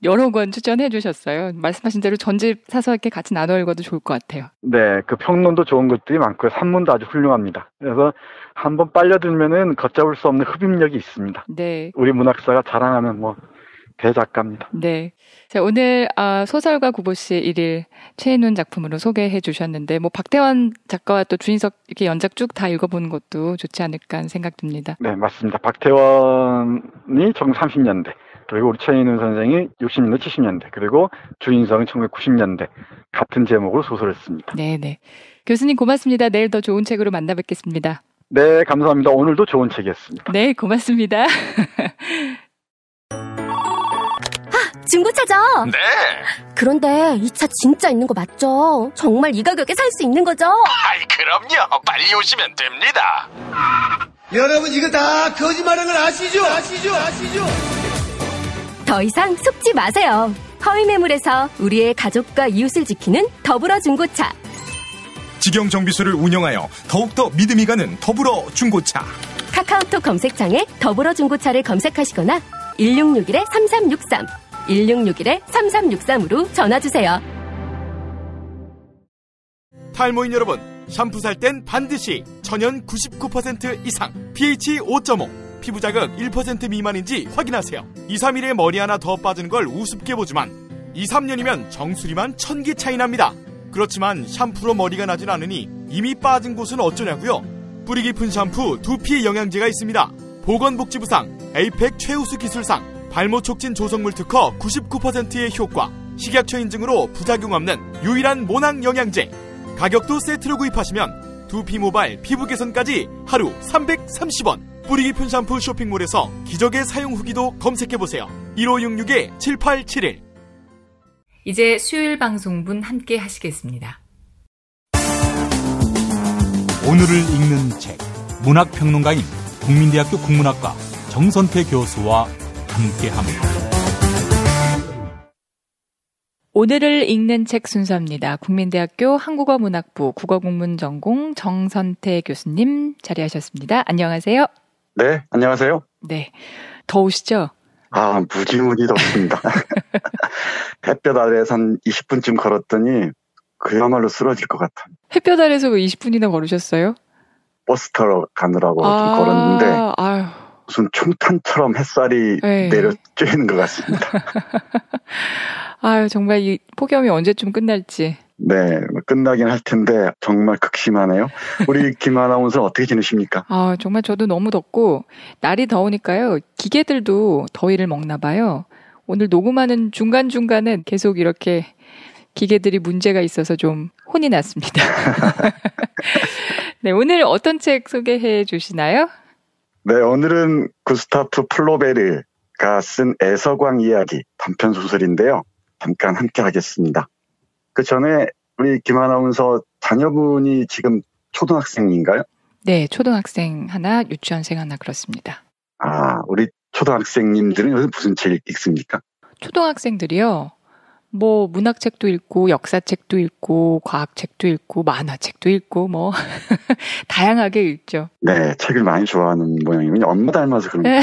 여러 권 추천해 주셨어요. 말씀하신 대로 전집 사서 이렇게 같이 나눠 읽어도 좋을 것 같아요. 네, 그 평론도 좋은 것들이 많고요. 산문도 아주 훌륭합니다. 그래서 한번 빨려들면은 걷잡을 수 없는 흡입력이 있습니다. 네. 우리 문학사가 자랑하는 대작가입니다. 네. 자, 오늘 소설가 구보 씨 일일 최인훈 작품으로 소개해 주셨는데 박태원 작가와 또 주인석 이렇게 연작 쭉 다 읽어보는 것도 좋지 않을까 하는 생각 듭니다. 네, 맞습니다. 박태원이 1930년대, 그리고 우리 최인훈 선생이 60년대, 70년대, 그리고 주인석은 1990년대 같은 제목으로 소설을 씁니다. 네네. 교수님 고맙습니다. 내일 더 좋은 책으로 만나 뵙겠습니다. 네, 감사합니다. 오늘도 좋은 책이었습니다. 네, 고맙습니다. 중고차죠? 네. 그런데 이 차 진짜 있는 거 맞죠? 정말 이 가격에 살 수 있는 거죠? 그럼요. 빨리 오시면 됩니다. 여러분 이거 다 거짓말하는 걸 아시죠? 더 이상 속지 마세요. 허위 매물에서 우리의 가족과 이웃을 지키는 더불어 중고차. 직영 정비소를 운영하여 더욱더 믿음이 가는 더불어 중고차. 카카오톡 검색창에 더불어 중고차를 검색하시거나 1661-3363 1661-3363으로 전화주세요. 탈모인 여러분, 샴푸 살 땐 반드시 천연 99% 이상, pH 5.5, 피부 자극 1% 미만인지 확인하세요. 2, 3일에 머리 하나 더 빠지는 걸 우습게 보지만 2, 3년이면 정수리만 1000개 차이 납니다. 그렇지만 샴푸로 머리가 나진 않으니 이미 빠진 곳은 어쩌냐고요? 뿌리 깊은 샴푸 두피 영양제가 있습니다. 보건복지부상, 에이펙 최우수 기술상, 발모 촉진 조성물 특허 99%의 효과, 식약처 인증으로 부작용 없는 유일한 모낭 영양제. 가격도 세트로 구입하시면 두피 모발, 피부 개선까지 하루 330원. 뿌리 깊은 샴푸 쇼핑몰에서 기적의 사용 후기도 검색해보세요. 1566-7871. 이제 수요일 방송분 함께 하시겠습니다. 오늘을 읽는 책, 문학평론가인 국민대학교 국문학과 정선태 교수와 함께합니다. 오늘을 읽는 책 순서입니다. 국민대학교 한국어문학부 국어국문전공 정선태 교수님 자리하셨습니다. 안녕하세요. 네, 안녕하세요. 네, 더우시죠? 아, 무지무지 덥습니다. 햇볕 아래에서 한 20분쯤 걸었더니 그야말로 쓰러질 것 같아요. 햇볕 아래에서 왜 20분이나 걸으셨어요? 버스 타러 가느라고 좀 걸었는데 아유. 무슨 총탄처럼 햇살이 내려 쬐는 것 같습니다. 아유, 정말 이 폭염이 언제쯤 끝날지. 네, 끝나긴 할 텐데 정말 극심하네요. 우리 김 아나운서 어떻게 지내십니까? 아, 정말 저도 너무 덥고 날이 더우니까요. 기계들도 더위를 먹나 봐요. 오늘 녹음하는 중간중간은 계속 이렇게 기계들이 문제가 있어서 좀 혼이 났습니다. 네, 오늘 어떤 책 소개해 주시나요? 네, 오늘은 구스타프 플로베르가 쓴 애서광 이야기 단편 소설인데요. 잠깐 함께 하겠습니다. 그 전에 우리 김 아나운서 자녀분이 지금 초등학생인가요? 네, 초등학생 하나, 유치원생 하나 그렇습니다. 아, 우리 초등학생님들은 요새 무슨 책 읽습니까? 초등학생들이요. 뭐 문학책도 읽고 역사책도 읽고 과학책도 읽고 만화책도 읽고 뭐 다양하게 읽죠. 네, 책을 많이 좋아하는 모양이군요. 엄마 닮아서 그런 거예요.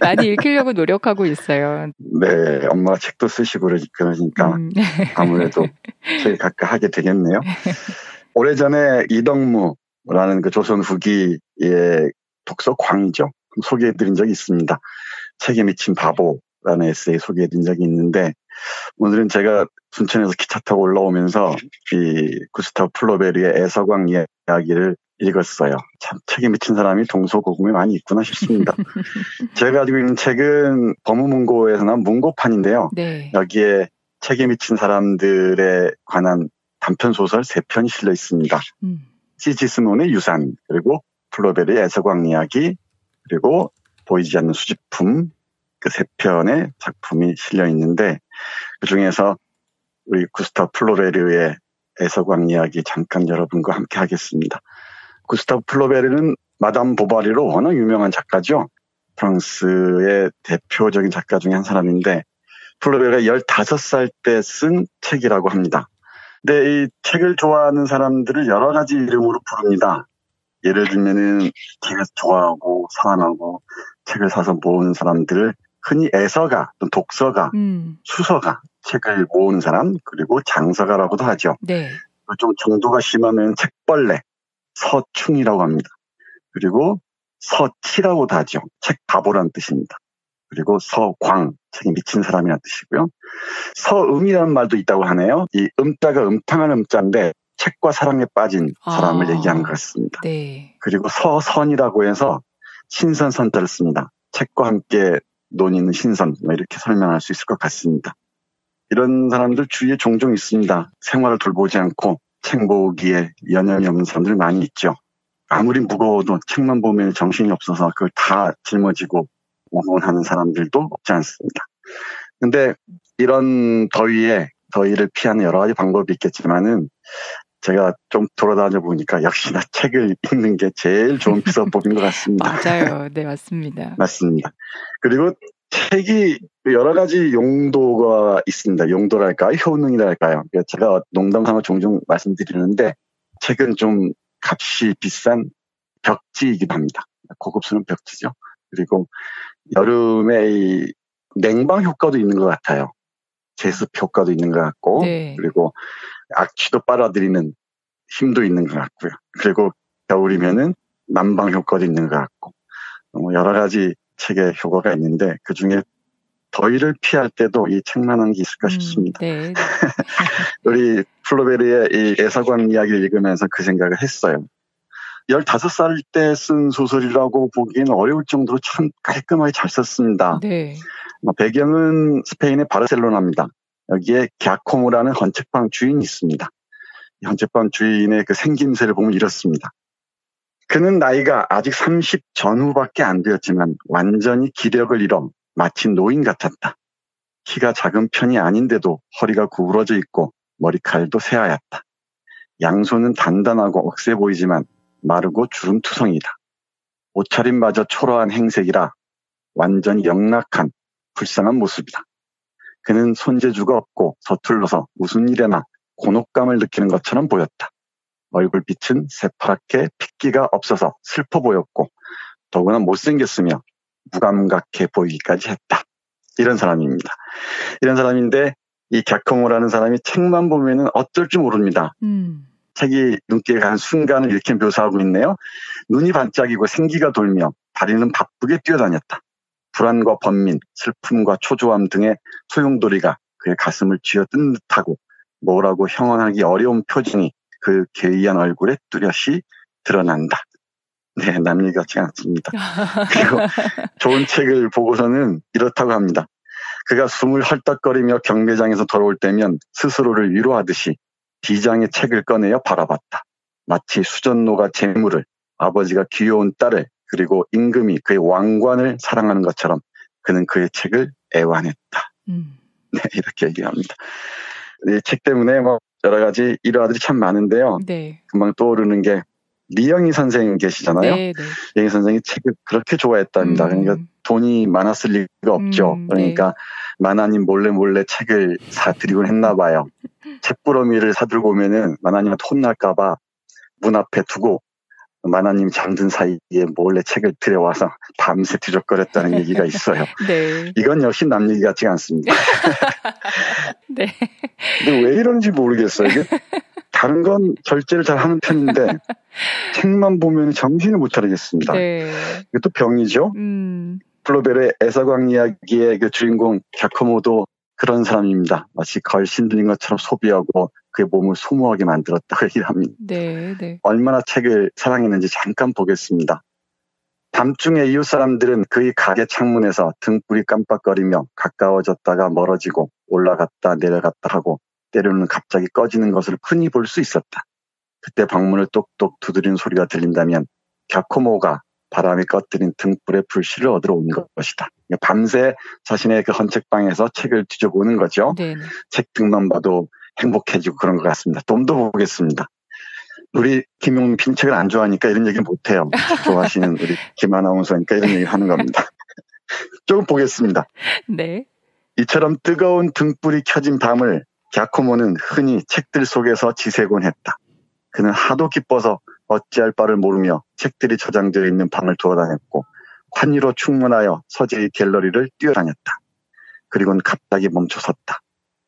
많이 읽으려고 노력하고 있어요. 네, 엄마가 책도 쓰시고 그러니까 아무래도 책을 가까이 하게 되겠네요. 오래전에 이덕무라는 그 조선 후기의 독서 광이죠. 소개해드린 적이 있습니다. 책에 미친 바보라는 에세이 소개해드린 적이 있는데 오늘은 제가 순천에서 기차 타고 올라오면서 이 구스타프 플로베르의 애서광 이야기를 읽었어요. 참 책에 미친 사람이 동서고금에 많이 있구나 싶습니다. 제가 가지고 있는 책은 범우문고에서 나온 문고판인데요. 네. 여기에 책에 미친 사람들에 관한 단편소설 3편이 실려 있습니다. 시지스몬의 유산, 그리고 플로베르의 애서광 이야기, 그리고 보이지 않는 수집품, 그 3편의 작품이 실려 있는데 그중에서 우리 구스타프 플로베르의 애서광 이야기 잠깐 여러분과 함께 하겠습니다. 구스타프 플로베르는 마담 보바리로 워낙 유명한 작가죠. 프랑스의 대표적인 작가 중에 한 사람인데 플로베르가 15살 때 쓴 책이라고 합니다. 근데 이 책을 좋아하는 사람들을 여러 가지 이름으로 부릅니다. 예를 들면은 책을 좋아하고 사랑하고 책을 사서 모으는 사람들을 흔히 애서가, 또 독서가, 수서가, 책을 모으는 사람, 그리고 장서가라고도 하죠. 네. 좀 정도가 심하면 책벌레, 서충이라고 합니다. 그리고 서치라고도 하죠. 책 바보라는 뜻입니다. 그리고 서광, 책에 미친 사람이라는 뜻이고요. 서음이라는 말도 있다고 하네요. 이 음자가 음탕한 음자인데 책과 사랑에 빠진 사람을 얘기하는 것 같습니다. 네. 그리고 서선이라고 해서 신선선자를 씁니다. 책과 함께 논의는 신선, 이렇게 설명할 수 있을 것 같습니다. 이런 사람들 주위에 종종 있습니다. 생활을 돌보지 않고 책 모으기에 여념이 없는 사람들 많이 있죠. 아무리 무거워도 책만 보면 정신이 없어서 그걸 다 짊어지고 오곤하는 사람들도 없지 않습니다. 근데 이런 더위를 피하는 여러 가지 방법이 있겠지만은 제가 좀 돌아다녀 보니까 역시나 책을 읽는 게 제일 좋은 비서법인 것 같습니다. 맞아요. 네, 맞습니다. 맞습니다. 그리고 책이 여러 가지 용도가 있습니다. 용도랄까요? 효능이랄까요? 제가 농담삼아 종종 말씀드리는데 책은 좀 값이 비싼 벽지이기도 합니다. 고급스러운 벽지죠. 그리고 여름에 이 냉방 효과도 있는 것 같아요. 제습 효과도 있는 것 같고, 네. 그리고 악취도 빨아들이는 힘도 있는 것 같고요. 그리고 겨울이면은 난방 효과도 있는 것 같고, 여러 가지 책의 효과가 있는데 그 중에 더위를 피할 때도 이 책만한 게 있을까 싶습니다. 네. 우리 플로베르의 이 애사광 이야기를 읽으면서 그 생각을 했어요. 15살 때 쓴 소설이라고 보기에는 어려울 정도로 참 깔끔하게 잘 썼습니다. 네. 배경은 스페인의 바르셀로나입니다. 여기에 갸코모라는 헌책방 주인이 있습니다. 이 헌책방 주인의 그 생김새를 보면 이렇습니다. 그는 나이가 아직 30 전후밖에 안 되었지만 완전히 기력을 잃어 마치 노인 같았다. 키가 작은 편이 아닌데도 허리가 구부러져 있고 머리칼도 새하얗다. 양손은 단단하고 억세 보이지만 마르고 주름투성이다. 옷차림마저 초라한 행색이라 완전히 영락한 불쌍한 모습이다. 그는 손재주가 없고 서툴러서 무슨 일에나 곤혹감을 느끼는 것처럼 보였다. 얼굴빛은 새파랗게 핏기가 없어서 슬퍼 보였고 더구나 못생겼으며 무감각해 보이기까지 했다. 이런 사람입니다. 이런 사람인데 이 갸코모라는 사람이 책만 보면은 어쩔 줄 모릅니다. 책이 눈길에 가는 순간을 이렇게 묘사하고 있네요. 눈이 반짝이고 생기가 돌며 다리는 바쁘게 뛰어다녔다. 불안과 번민, 슬픔과 초조함 등의 소용돌이가 그의 가슴을 쥐어뜯는 듯하고 뭐라고 형언하기 어려운 표정이 그 괴이한 얼굴에 뚜렷이 드러난다. 네, 남 얘기 같지 않습니다. 그리고 좋은 책을 보고서는 이렇다고 합니다. 그가 숨을 헐떡거리며 경매장에서 돌아올 때면 스스로를 위로하듯이 비장의 책을 꺼내어 바라봤다. 마치 수전노가 재물을, 아버지가 귀여운 딸을, 그리고 임금이 그의 왕관을 사랑하는 것처럼 그는 그의 책을 애완했다. 네, 이렇게 얘기합니다. 이 책 때문에 뭐 여러 가지 일화들이 참 많은데요. 네. 금방 떠오르는 게 리영희 선생 계시잖아요. 네, 네. 리영희 선생이 책을 그렇게 좋아했답니다. 그러니까 돈이 많았을 리가 없죠. 그러니까 만화님 몰래 책을 사드리곤 했나 봐요. 책부러미를 사들고 오면은 만화님한테 혼날까봐 문 앞에 두고 만화님 잠든 사이에 몰래 책을 들여와서 밤새 뒤적거렸다는 얘기가 있어요. 네. 이건 역시 남 얘기 같지 않습니다. 네. 근데 왜 이런지 모르겠어요. 이게 다른 건 절제를 잘 하는 편인데 책만 보면 정신을 못 차리겠습니다. 네. 이것도 병이죠. 플로베르의 애사광 이야기의 그 주인공 갸코모도 그런 사람입니다. 마치 걸신 들린 것처럼 소비하고 그의 몸을 소모하게 만들었다고 얘기를 합니다. 네, 네. 얼마나 책을 사랑했는지 잠깐 보겠습니다. 밤중에 이웃 사람들은 그의 가게 창문에서 등불이 깜빡거리며 가까워졌다가 멀어지고 올라갔다 내려갔다 하고 때로는 갑자기 꺼지는 것을 흔히 볼 수 있었다. 그때 방문을 똑똑 두드리는 소리가 들린다면 갸코모가 바람이 꺼뜨린 등불의 불씨를 얻으러 온 것이다. 밤새 자신의 그 헌책방에서 책을 뒤져보는 거죠. 네네. 책 등만 봐도 행복해지고 그런 것 같습니다. 좀 더 보겠습니다. 우리 김용민 PD는 책을 안 좋아하니까 이런 얘기를 못해요. 좋아하시는 우리 김 아나운서니까 이런 얘기를 하는 겁니다. 조금 보겠습니다. 네. 이처럼 뜨거운 등불이 켜진 밤을 갸코모는 흔히 책들 속에서 지새곤 했다. 그는 하도 기뻐서 어찌할 바를 모르며 책들이 저장되어 있는 방을 돌아다녔고 환희로 충만하여 서재의 갤러리를 뛰어다녔다. 그리고는 갑자기 멈춰섰다.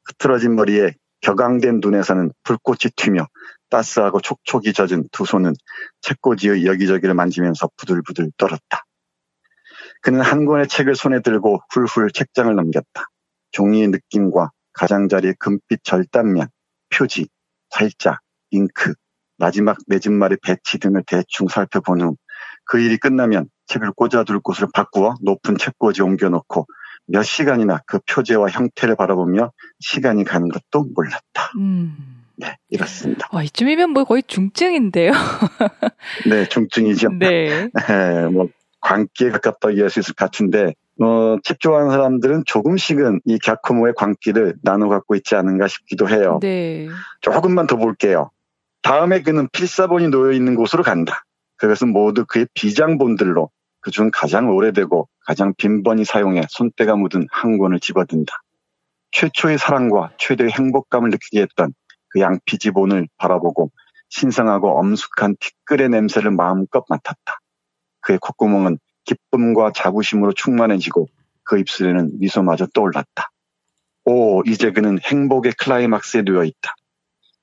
흐트러진 머리에 격앙된 눈에서는 불꽃이 튀며 따스하고 촉촉이 젖은 두 손은 책꽂이의 여기저기를 만지면서 부들부들 떨었다. 그는 한 권의 책을 손에 들고 훌훌 책장을 넘겼다. 종이의 느낌과 가장자리의 금빛 절단면, 표지, 활자, 잉크, 마지막 내진말의 배치 등을 대충 살펴본 후 그 일이 끝나면 책을 꽂아둘 곳을 바꾸어 높은 책꽂이에 옮겨놓고 몇 시간이나 그 표제와 형태를 바라보며 시간이 가는 것도 몰랐다. 네, 이렇습니다. 이쯤이면 뭐 거의 중증인데요. 네, 중증이죠. 네. 네, 뭐 광기에 가깝다고 이해할 수 있을 것 같은데 책 좋아하는 사람들은 조금씩은 이 갸코모의 광기를 나눠 갖고 있지 않은가 싶기도 해요. 네. 조금만 더 볼게요. 다음에 그는 필사본이 놓여 있는 곳으로 간다. 그것은 모두 그의 비장본들로 그중 가장 오래되고 가장 빈번히 사용해 손때가 묻은 한 권을 집어든다. 최초의 사랑과 최대의 행복감을 느끼게 했던 그 양피지본을 바라보고 신성하고 엄숙한 티끌의 냄새를 마음껏 맡았다. 그의 콧구멍은 기쁨과 자부심으로 충만해지고 그 입술에는 미소마저 떠올랐다. 오, 이제 그는 행복의 클라이막스에 놓여 있다.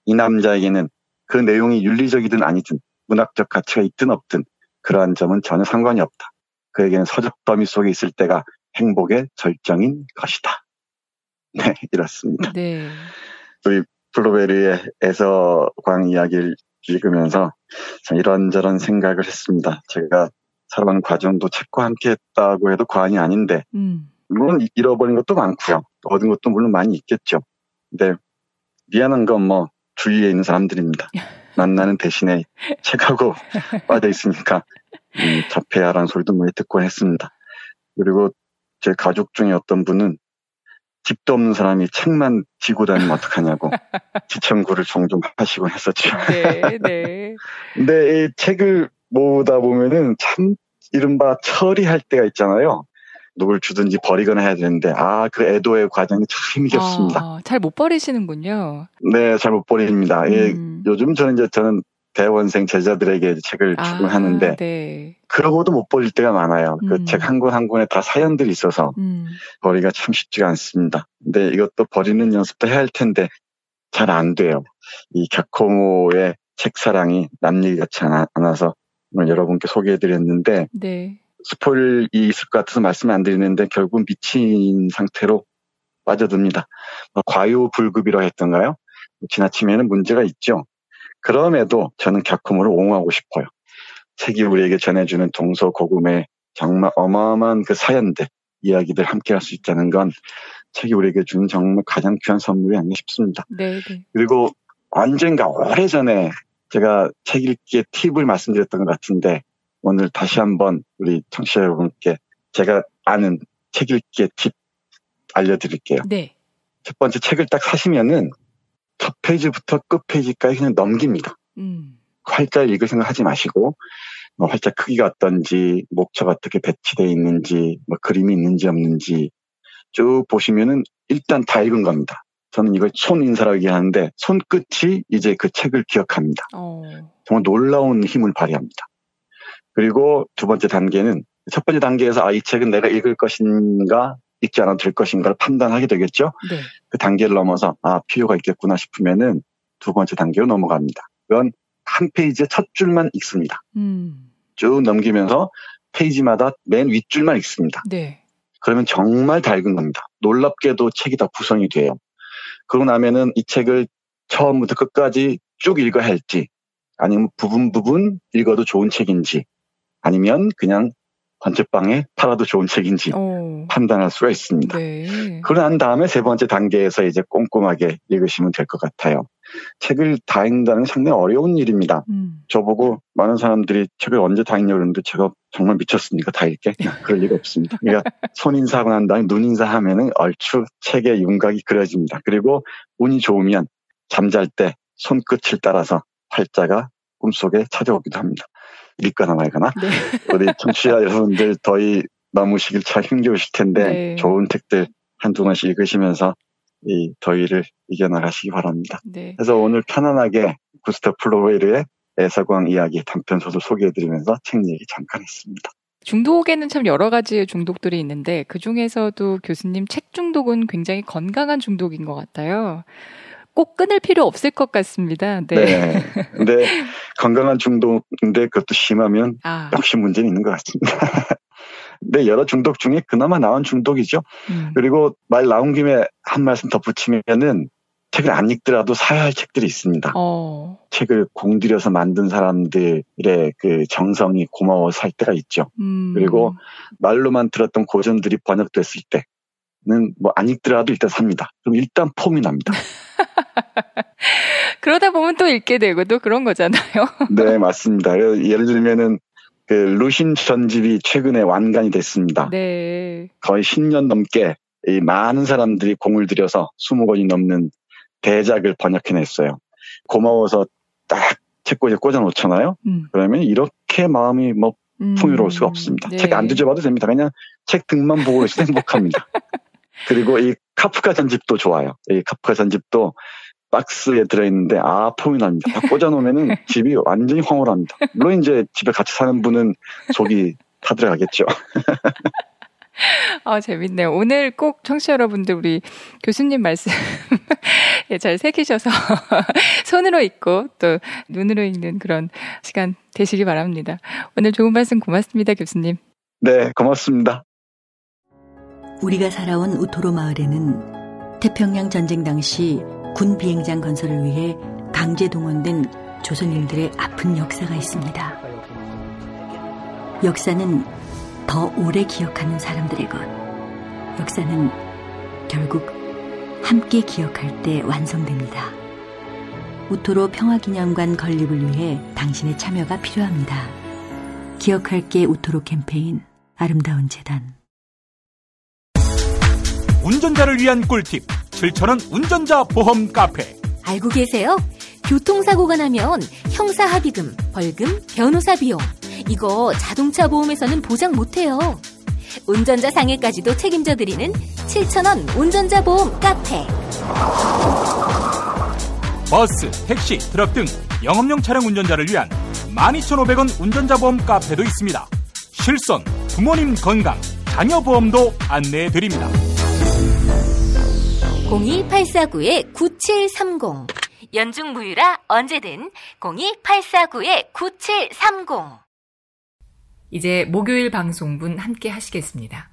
이 남자에게는 그 내용이 윤리적이든 아니든 문학적 가치가 있든 없든 그러한 점은 전혀 상관이 없다. 그에게는 서적 더미 속에 있을 때가 행복의 절정인 것이다. 네, 이렇습니다. 네. 우리 블루베리의 애서광 이야기를 읽으면서 참 이런저런 생각을 했습니다. 제가 살아가는 과정도 책과 함께 했다고 해도 과언이 아닌데 물론 잃어버린 것도 많고요. 얻은 것도 물론 많이 있겠죠. 근데 미안한 건 뭐 주위에 있는 사람들입니다. 만나는 대신에 책하고 빠져 있으니까 접해야라는 소리도 많이 듣곤 했습니다. 그리고 제 가족 중에 어떤 분은 집도 없는 사람이 책만 지고 다니면 어떡하냐고 지청구를 종종 하시곤 했었죠. 네, 네. 근데 이 책을 모으다 보면은 참 이른바 처리할 때가 있잖아요. 누굴 주든지 버리거나 해야 되는데 그 애도의 과정이 참 힘겹습니다. 잘 못 버리시는군요. 네, 잘 못 버립니다. 요즘 저는 대원생 제자들에게 책을 주곤 하는데 네. 그러고도 못 버릴 때가 많아요. 그 책 한 권 한 권에 다 사연들이 있어서 버리기가 참 쉽지가 않습니다. 근데 이것도 버리는 연습도 해야 할 텐데 잘 안 돼요. 이 갸코모의 책사랑이 남 얘기 같지 않아서 오늘 여러분께 소개해드렸는데 네. 스포일이 있을 것 같아서 말씀 안 드리는데 결국 미친 상태로 빠져듭니다. 과유불급이라고 했던가요? 지나치면 문제가 있죠. 그럼에도 저는 갸코모를 옹호하고 싶어요. 책이 우리에게 전해주는 동서고금의 정말 어마어마한 그 사연들, 이야기들 함께 할 수 있다는 건 책이 우리에게 주는 정말 가장 귀한 선물이 아닌가 싶습니다. 네, 네. 그리고 언젠가 오래전에 제가 책 읽기의 팁을 말씀드렸던 것 같은데 오늘 다시 한번 우리 청취자 여러분께 제가 아는 책 읽기의 팁 알려드릴게요. 네. 첫 번째 책을 딱 사시면은 첫 페이지부터 끝 페이지까지 그냥 넘깁니다. 활자를 읽을 생각하지 마시고 활자 크기가 어떤지, 목차가 어떻게 배치되어 있는지, 그림이 있는지 없는지 쭉 보시면은 일단 다 읽은 겁니다. 저는 이걸 손인사라고 얘기하는데 손끝이 이제 그 책을 기억합니다. 정말 놀라운 힘을 발휘합니다. 그리고 두 번째 단계는 첫 번째 단계에서 이 책은 내가 읽을 것인가 읽지 않아도 될 것인가를 판단하게 되겠죠. 네. 그 단계를 넘어서 필요가 있겠구나 싶으면은 두 번째 단계로 넘어갑니다. 그건 한 페이지의 첫 줄만 읽습니다. 쭉 넘기면서 페이지마다 맨 윗줄만 읽습니다. 네. 그러면 정말 다 읽은 겁니다. 놀랍게도 책이 다 구성이 돼요. 그러고 나면은 이 책을 처음부터 끝까지 쭉 읽어야 할지 아니면 부분 읽어도 좋은 책인지 아니면 그냥 번째방에 팔아도 좋은 책인지 판단할 수가 있습니다. 네. 그러고 난 다음에 세 번째 단계에서 이제 꼼꼼하게 읽으시면 될 것 같아요. 책을 다 읽는다는 게 상당히 어려운 일입니다. 저보고 많은 사람들이 책을 언제 다 읽냐고 그러는데 제가 정말 미쳤습니까? 다 읽게? 그럴 리가 없습니다. 그러니까 손인사하고 난 다음에 눈인사하면은 얼추 책의 윤곽이 그려집니다. 그리고 운이 좋으면 잠잘 때 손끝을 따라서 활자가 꿈속에 찾아오기도 합니다. 읽거나 말거나. 네. 우리 청취자 여러분들 더위 넘으시길 참 힘겨우실 텐데 네. 좋은 책들 한두 권씩 읽으시면서 이 더위를 이겨나가시기 바랍니다. 네. 그래서 오늘 편안하게 구스타프 플로베르의 애서광 이야기 단편소설 소개해드리면서 책 얘기 잠깐 했습니다. 중독에는 참 여러 가지의 중독들이 있는데 그중에서도 교수님 책 중독은 굉장히 건강한 중독인 것 같아요. 꼭 끊을 필요 없을 것 같습니다. 네. 네. 근데 건강한 중독인데 그것도 심하면 역시 문제는 있는 것 같습니다. 근데 여러 중독 중에 그나마 나은 중독이죠. 그리고 말 나온 김에 한 말씀 덧붙이면은 책을 안 읽더라도 사야 할 책들이 있습니다. 책을 공들여서 만든 사람들의 그 정성이 고마워서 살 때가 있죠. 그리고 말로만 들었던 고전들이 번역됐을 때는 뭐 안 읽더라도 일단 삽니다. 그럼 일단 폼이 납니다. 그러다 보면 또 읽게 되고 또 그런 거잖아요. 네, 맞습니다. 예를 들면은 그 루신 전집이 최근에 완간이 됐습니다. 네. 거의 10년 넘게 이 많은 사람들이 공을 들여서 20권이 넘는 대작을 번역해냈어요. 고마워서 딱 책꽂이에 꽂아놓잖아요. 그러면 이렇게 마음이 뭐 풍요로울 수가 없습니다. 네. 책 안 뒤져봐도 됩니다. 그냥 책 등만 보고 있어도 행복합니다. 그리고 이 카프카 전집도 좋아요. 이 카프카 전집도 박스에 들어있는데 폼이 납니다. 다 꽂아놓으면은 집이 완전히 황홀합니다. 물론 이제 집에 같이 사는 분은 속이 타들어가겠죠. 재밌네요. 오늘 꼭 청취자 여러분들 우리 교수님 말씀 잘 새기셔서 손으로 읽고 또 눈으로 읽는 그런 시간 되시기 바랍니다. 오늘 좋은 말씀 고맙습니다, 교수님. 네, 고맙습니다. 우리가 살아온 우토로 마을에는 태평양 전쟁 당시 군 비행장 건설을 위해 강제 동원된 조선인들의 아픈 역사가 있습니다. 역사는 더 오래 기억하는 사람들의 것. 역사는 결국 함께 기억할 때 완성됩니다. 우토로 평화기념관 건립을 위해 당신의 참여가 필요합니다. 기억할게 우토로 캠페인 아름다운 재단. 운전자를 위한 꿀팁 7,000원 운전자 보험 카페. 알고 계세요? 교통사고가 나면 형사합의금, 벌금, 변호사 비용 이거 자동차 보험에서는 보장 못해요. 운전자 상해까지도 책임져드리는 7,000원 운전자 보험 카페. 버스, 택시, 트럭 등 영업용 차량 운전자를 위한 12,500원 운전자 보험 카페도 있습니다. 실손, 부모님 건강, 자녀 보험도 안내해드립니다. 02849-9730 연중 무휴라 언제든 02849-9730. 이제 목요일 방송분 함께 하시겠습니다.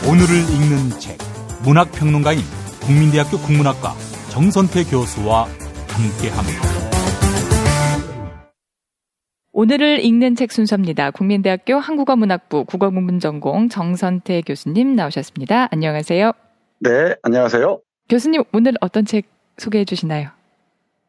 오늘을 읽는 책, 문학평론가인 국민대학교 국문학과 정선태 교수와 함께합니다. 오늘을 읽는 책 순서입니다. 국민대학교 한국어문학부 국어국문전공 정선태 교수님 나오셨습니다. 안녕하세요. 네, 안녕하세요. 교수님, 오늘 어떤 책 소개해 주시나요?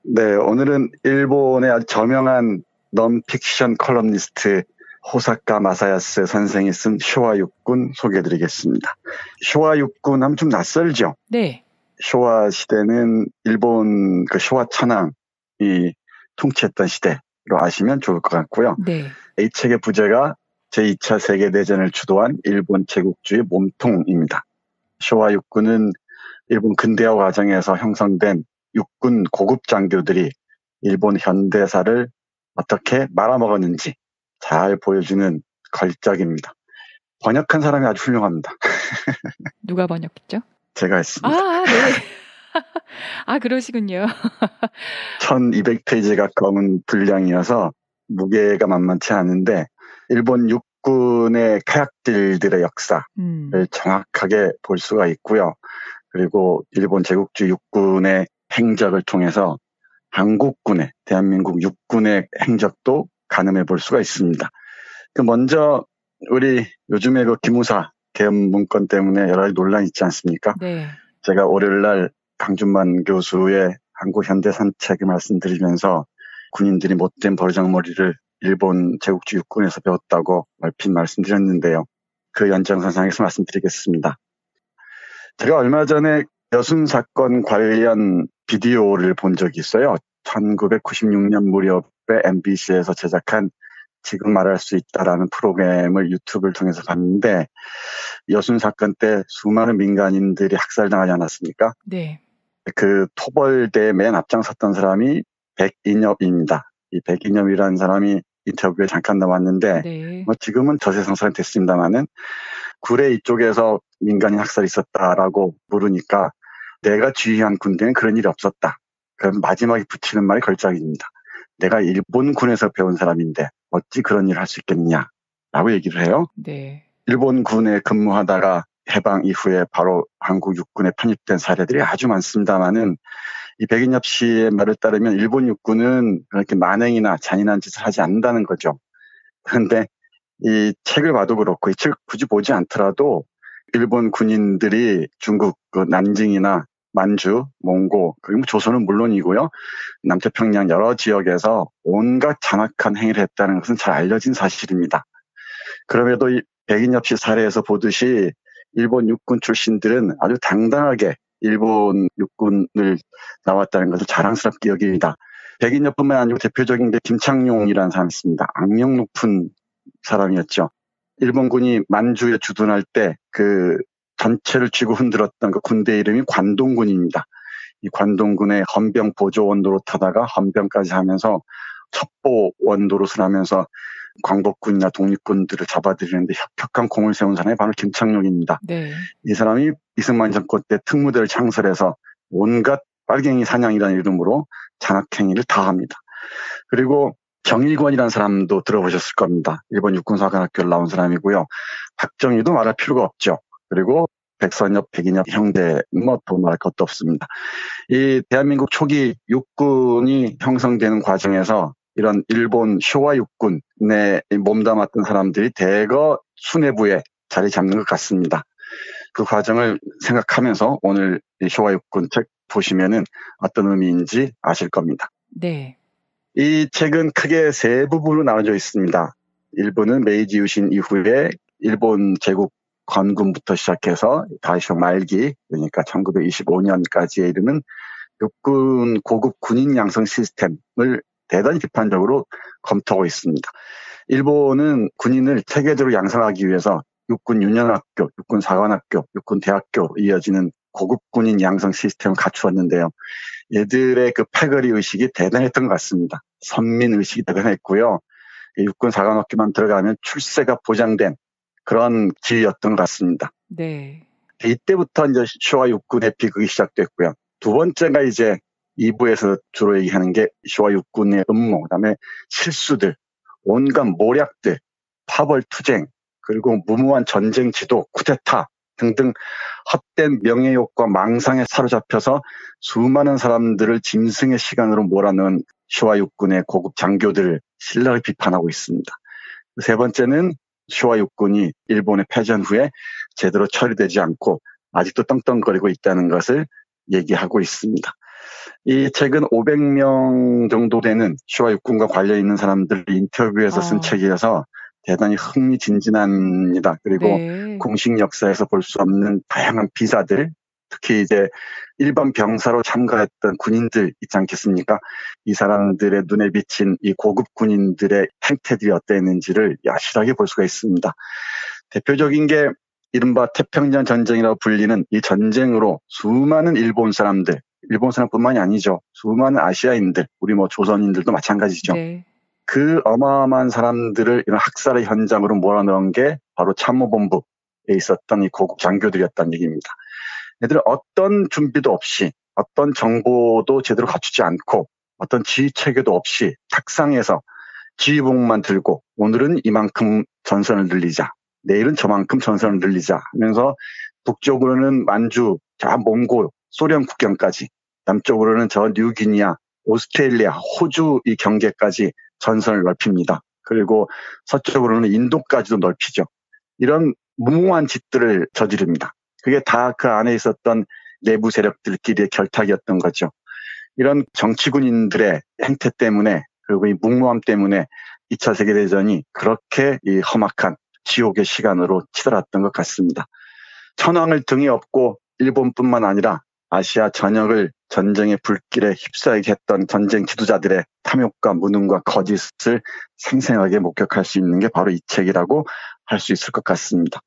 네, 오늘은 일본의 아주 저명한 넌픽션 컬럼니스트 호사카 마사야스 선생이 쓴 쇼와 육군 소개해드리겠습니다. 쇼와 육군 하면 좀 낯설죠? 네. 쇼와 시대는 일본 그 쇼와 천황이 통치했던 시대로 아시면 좋을 것 같고요. 네. 이 책의 부제가 제2차 세계대전을 주도한 일본 제국주의 몸통입니다. 쇼와 육군은 일본 근대화 과정에서 형성된 육군 고급 장교들이 일본 현대사를 어떻게 말아먹었는지 잘 보여주는 걸작입니다. 번역한 사람이 아주 훌륭합니다. 누가 번역했죠? 제가 했습니다. 아, 네. 아, 그러시군요. 1200페이지 가까운 분량이어서 무게가 만만치 않은데 일본 육군의 카약들의 역사를 정확하게 볼 수가 있고요. 그리고 일본 제국주의 육군의 행적을 통해서 한국군의, 대한민국 육군의 행적도 가늠해 볼 수가 있습니다. 먼저 우리 요즘에 그 기무사 계엄 문건 때문에 여러 가지 논란이 있지 않습니까? 네. 제가 월요일날 강준만 교수의 한국 현대 산책을 말씀드리면서 군인들이 못된 버르장머리를 일본 제국주의 육군에서 배웠다고 얼핏 말씀드렸는데요. 그 연장선상에서 말씀드리겠습니다. 제가 얼마 전에 여순 사건 관련 비디오를 본 적이 있어요. 1996년 무렵에 MBC에서 제작한 지금 말할 수 있다라는 프로그램을 유튜브를 통해서 봤는데 여순 사건 때 수많은 민간인들이 학살당하지 않았습니까? 네. 그 토벌대에 맨 앞장섰던 사람이 백인엽입니다. 이 백인엽이라는 사람이 인터뷰에 잠깐 나왔는데 네. 지금은 저세상사는 됐습니다만은 구례 이쪽에서 민간인 학살이 있었다라고 물으니까 내가 지휘한 군대는 그런 일이 없었다. 그럼 마지막에 붙이는 말이 걸작입니다. 내가 일본군에서 배운 사람인데 어찌 그런 일을 할 수 있겠냐라고 얘기를 해요. 네. 일본군에 근무하다가 해방 이후에 바로 한국 육군에 편입된 사례들이 아주 많습니다만은 이 백인엽 씨의 말을 따르면 일본 육군은 그렇게 만행이나 잔인한 짓을 하지 않는다는 거죠. 그런데 이 책을 봐도 그렇고 이 책을 굳이 보지 않더라도 일본 군인들이 중국 그 난징이나 만주, 몽고, 그리고 조선은 물론이고요. 남태평양 여러 지역에서 온갖 잔악한 행위를 했다는 것은 잘 알려진 사실입니다. 그럼에도 이 백인엽 씨 사례에서 보듯이 일본 육군 출신들은 아주 당당하게 일본 육군을 나왔다는 것을 자랑스럽게 여깁니다. 백인엽뿐만 아니고 대표적인 게 김창룡이라는 사람이 있습니다. 악명 높은 사람이었죠. 일본군이 만주에 주둔할 때 그 전체를 쥐고 흔들었던 그 군대 이름이 관동군입니다. 이 관동군의 헌병 보조 원도로 타다가 헌병까지 하면서 첩보 원도로를 하면서 광복군이나 독립군들을 잡아들이는데 혁혁한 공을 세운 사람이 바로 김창룡입니다. 네. 이 사람이 이승만 정권 때 특무대를 창설해서 온갖 빨갱이 사냥이라는 이름으로 잔악행위를 다 합니다. 그리고 정일권이라는 사람도 들어보셨을 겁니다. 일본 육군사관학교를 나온 사람이고요. 박정희도 말할 필요가 없죠. 그리고 백선엽, 백인엽 형제 더 말할 것도 없습니다. 이 대한민국 초기 육군이 형성되는 과정에서 이런 일본 쇼와 육군에 몸담았던 사람들이 대거 수뇌부에 자리 잡는 것 같습니다. 그 과정을 생각하면서 오늘 쇼와 육군 책 보시면은 어떤 의미인지 아실 겁니다. 네. 이 책은 크게 세 부분으로 나눠져 있습니다. 일부는 메이지 유신 이후에 일본 제국 건군부터 시작해서 다이쇼 말기, 그러니까 1925년까지에 이르는 육군 고급 군인 양성 시스템을 대단히 비판적으로 검토하고 있습니다. 일본은 군인을 체계적으로 양성하기 위해서 육군 유년학교, 육군 사관학교, 육군 대학교로 이어지는 고급 군인 양성 시스템을 갖추었는데요. 얘들의 그 패거리 의식이 대단했던 것 같습니다. 선민 의식이 대단했고요. 육군 사관학교만 들어가면 출세가 보장된 그런 지위였던 것 같습니다. 네. 이때부터 이제 쇼와 육군의 비극이 시작됐고요. 두 번째가 이제 2부에서 주로 얘기하는 게 쇼와 육군의 음모, 그다음에 실수들, 온갖 모략들, 파벌 투쟁, 그리고 무모한 전쟁 지도, 쿠데타 등등 헛된 명예욕과 망상에 사로잡혀서 수많은 사람들을 짐승의 시간으로 몰아넣은 쇼와 육군의 고급 장교들을 신랄히 비판하고 있습니다. 세 번째는 쇼와 육군이 일본의 패전 후에 제대로 처리되지 않고 아직도 떵떵거리고 있다는 것을 얘기하고 있습니다. 이 책은 500명 정도 되는 쇼와 육군과 관련 있는 사람들을 인터뷰해서 쓴 책이라서 대단히 흥미진진합니다. 그리고 네. 공식 역사에서 볼 수 없는 다양한 비사들, 특히 이제 일반 병사로 참가했던 군인들 있지 않겠습니까? 이 사람들의 눈에 비친 이 고급 군인들의 행태들이 어땠는지를 여실하게 볼 수가 있습니다. 대표적인 게 이른바 태평양 전쟁이라고 불리는 이 전쟁으로 수많은 일본 사람뿐만이 아니죠. 수많은 아시아인들, 우리 조선인들도 마찬가지죠. 네. 그 어마어마한 사람들을 이런 학살의 현장으로 몰아넣은 게 바로 참모본부에 있었던 이 고급 장교들이었다는 얘기입니다. 얘들은 어떤 준비도 없이, 어떤 정보도 제대로 갖추지 않고, 어떤 지휘체계도 없이 탁상에서 지휘봉만 들고 오늘은 이만큼 전선을 늘리자, 내일은 저만큼 전선을 늘리자 하면서 북쪽으로는 만주, 저 몽골, 소련 국경까지, 남쪽으로는 저 뉴기니아, 오스트레일리아, 호주 이 경계까지 전선을 넓힙니다. 그리고 서쪽으로는 인도까지도 넓히죠. 이런 무모한 짓들을 저지릅니다. 그게 다 그 안에 있었던 내부 세력들끼리의 결탁이었던 거죠. 이런 정치군인들의 행태 때문에, 그리고 이 무모함 때문에 2차 세계대전이 그렇게 이 험악한 지옥의 시간으로 치달았던 것 같습니다. 천황을 등에 업고 일본뿐만 아니라 아시아 전역을 전쟁의 불길에 휩싸이게 했던 전쟁 지도자들의 탐욕과 무능과 거짓을 생생하게 목격할 수 있는 게 바로 이 책이라고 할 수 있을 것 같습니다.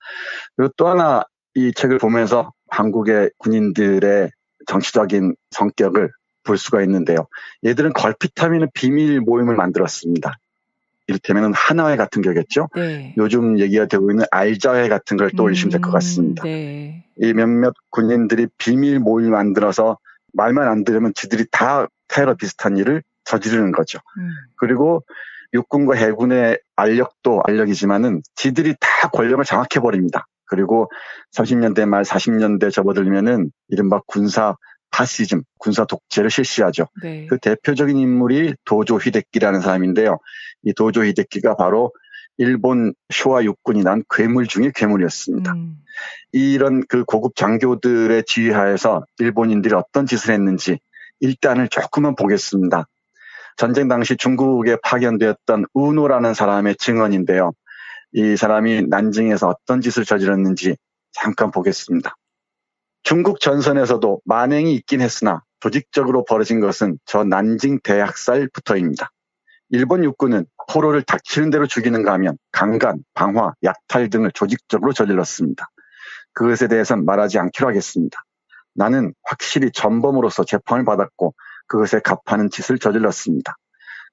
그리고 또 하나 이 책을 보면서 한국의 군인들의 정치적인 성격을 볼 수가 있는데요. 얘들은 걸핏하면 비밀 모임을 만들었습니다. 이를테면 하나회 같은 거겠죠. 네. 요즘 얘기가 되고 있는 알자회 같은 걸 떠올리시면 될 것 같습니다. 네. 이 몇몇 군인들이 비밀 모임을 만들어서 말만 안 들으면 지들이 다 테러 비슷한 일을 저지르는 거죠. 그리고 육군과 해군의 알력도 알력이지만은 지들이 다 권력을 장악해버립니다. 그리고 30년대 말 40년대 접어들면은 이른바 군사 파시즘, 군사 독재를 실시하죠. 네. 그 대표적인 인물이 도조 히데키라는 사람인데요. 이 도조 히데키가 바로 일본 쇼와 육군이 난 괴물 중의 괴물이었습니다. 이런 그 고급 장교들의 지휘하에서 일본인들이 어떤 짓을 했는지 일단을 조금만 보겠습니다. 전쟁 당시 중국에 파견되었던 우노라는 사람의 증언인데요. 이 사람이 난징에서 어떤 짓을 저질렀는지 잠깐 보겠습니다. 중국 전선에서도 만행이 있긴 했으나 조직적으로 벌어진 것은 저 난징 대학살부터입니다. 일본 육군은 포로를 닥치는 대로 죽이는가 하면 강간, 방화, 약탈 등을 조직적으로 저질렀습니다. 그것에 대해서는 말하지 않기로 하겠습니다. 나는 확실히 전범으로서 재판을 받았고 그것에 값하는 짓을 저질렀습니다.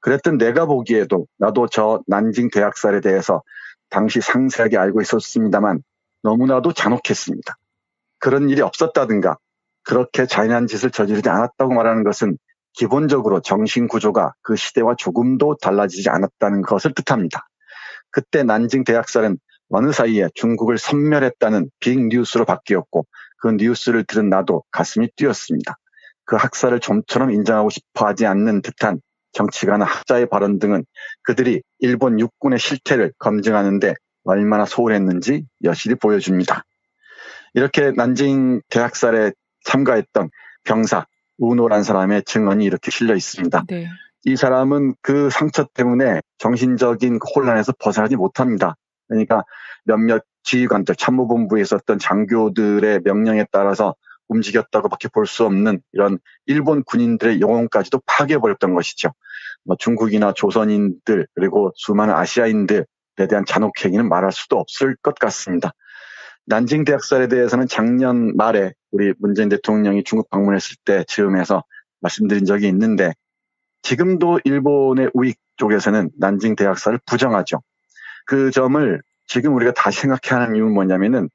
그랬던 내가 보기에도 나도 저 난징 대학살에 대해서 당시 상세하게 알고 있었습니다만 너무나도 잔혹했습니다. 그런 일이 없었다든가 그렇게 잔인한 짓을 저지르지 않았다고 말하는 것은 기본적으로 정신구조가 그 시대와 조금도 달라지지 않았다는 것을 뜻합니다. 그때 난징 대학살은 어느 사이에 중국을 섬멸했다는 빅뉴스로 바뀌었고 그 뉴스를 들은 나도 가슴이 뛰었습니다. 그 학살을 좀처럼 인정하고 싶어하지 않는 듯한 정치가나 학자의 발언 등은 그들이 일본 육군의 실태를 검증하는데 얼마나 소홀했는지 여실히 보여줍니다. 이렇게 난징 대학살에 참가했던 병사 우노란 사람의 증언이 이렇게 실려 있습니다. 네. 이 사람은 그 상처 때문에 정신적인 혼란에서 벗어나지 못합니다. 그러니까 몇몇 지휘관들, 참모본부에 있었던 장교들의 명령에 따라서 움직였다고밖에 볼 수 없는 이런 일본 군인들의 영혼까지도 파괴해버렸던 것이죠. 중국이나 조선인들 그리고 수많은 아시아인들에 대한 잔혹행위는 말할 수도 없을 것 같습니다. 난징 대학살에 대해서는 작년 말에 우리 문재인 대통령이 중국 방문했을 때 즈음해서 말씀드린 적이 있는데 지금도 일본의 우익 쪽에서는 난징 대학살을 부정하죠. 그 점을 지금 우리가 다시 생각해야 하는 이유는 뭐냐면은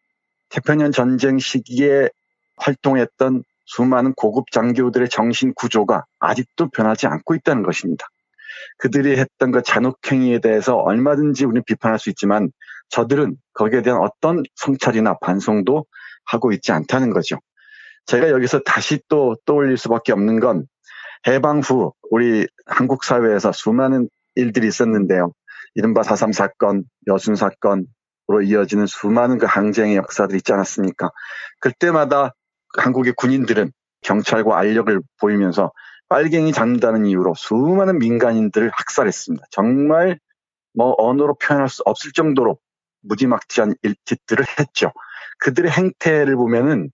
태평양 전쟁 시기에 활동했던 수많은 고급 장교들의 정신 구조가 아직도 변하지 않고 있다는 것입니다. 그들이 했던 그 잔혹행위에 대해서 얼마든지 우리는 비판할 수 있지만 저들은 거기에 대한 어떤 성찰이나 반성도 하고 있지 않다는 거죠. 제가 여기서 다시 또 떠올릴 수밖에 없는 건 해방 후 우리 한국 사회에서 수많은 일들이 있었는데요. 이른바 4.3 사건, 여순 사건으로 이어지는 수많은 그 항쟁의 역사들이 있지 않았습니까? 그때마다 한국의 군인들은 경찰과 알력을 보이면서 빨갱이 잡는다는 이유로 수많은 민간인들을 학살했습니다. 정말 언어로 표현할 수 없을 정도로 무지막지한 짓들을 했죠. 그들의 행태를 보면은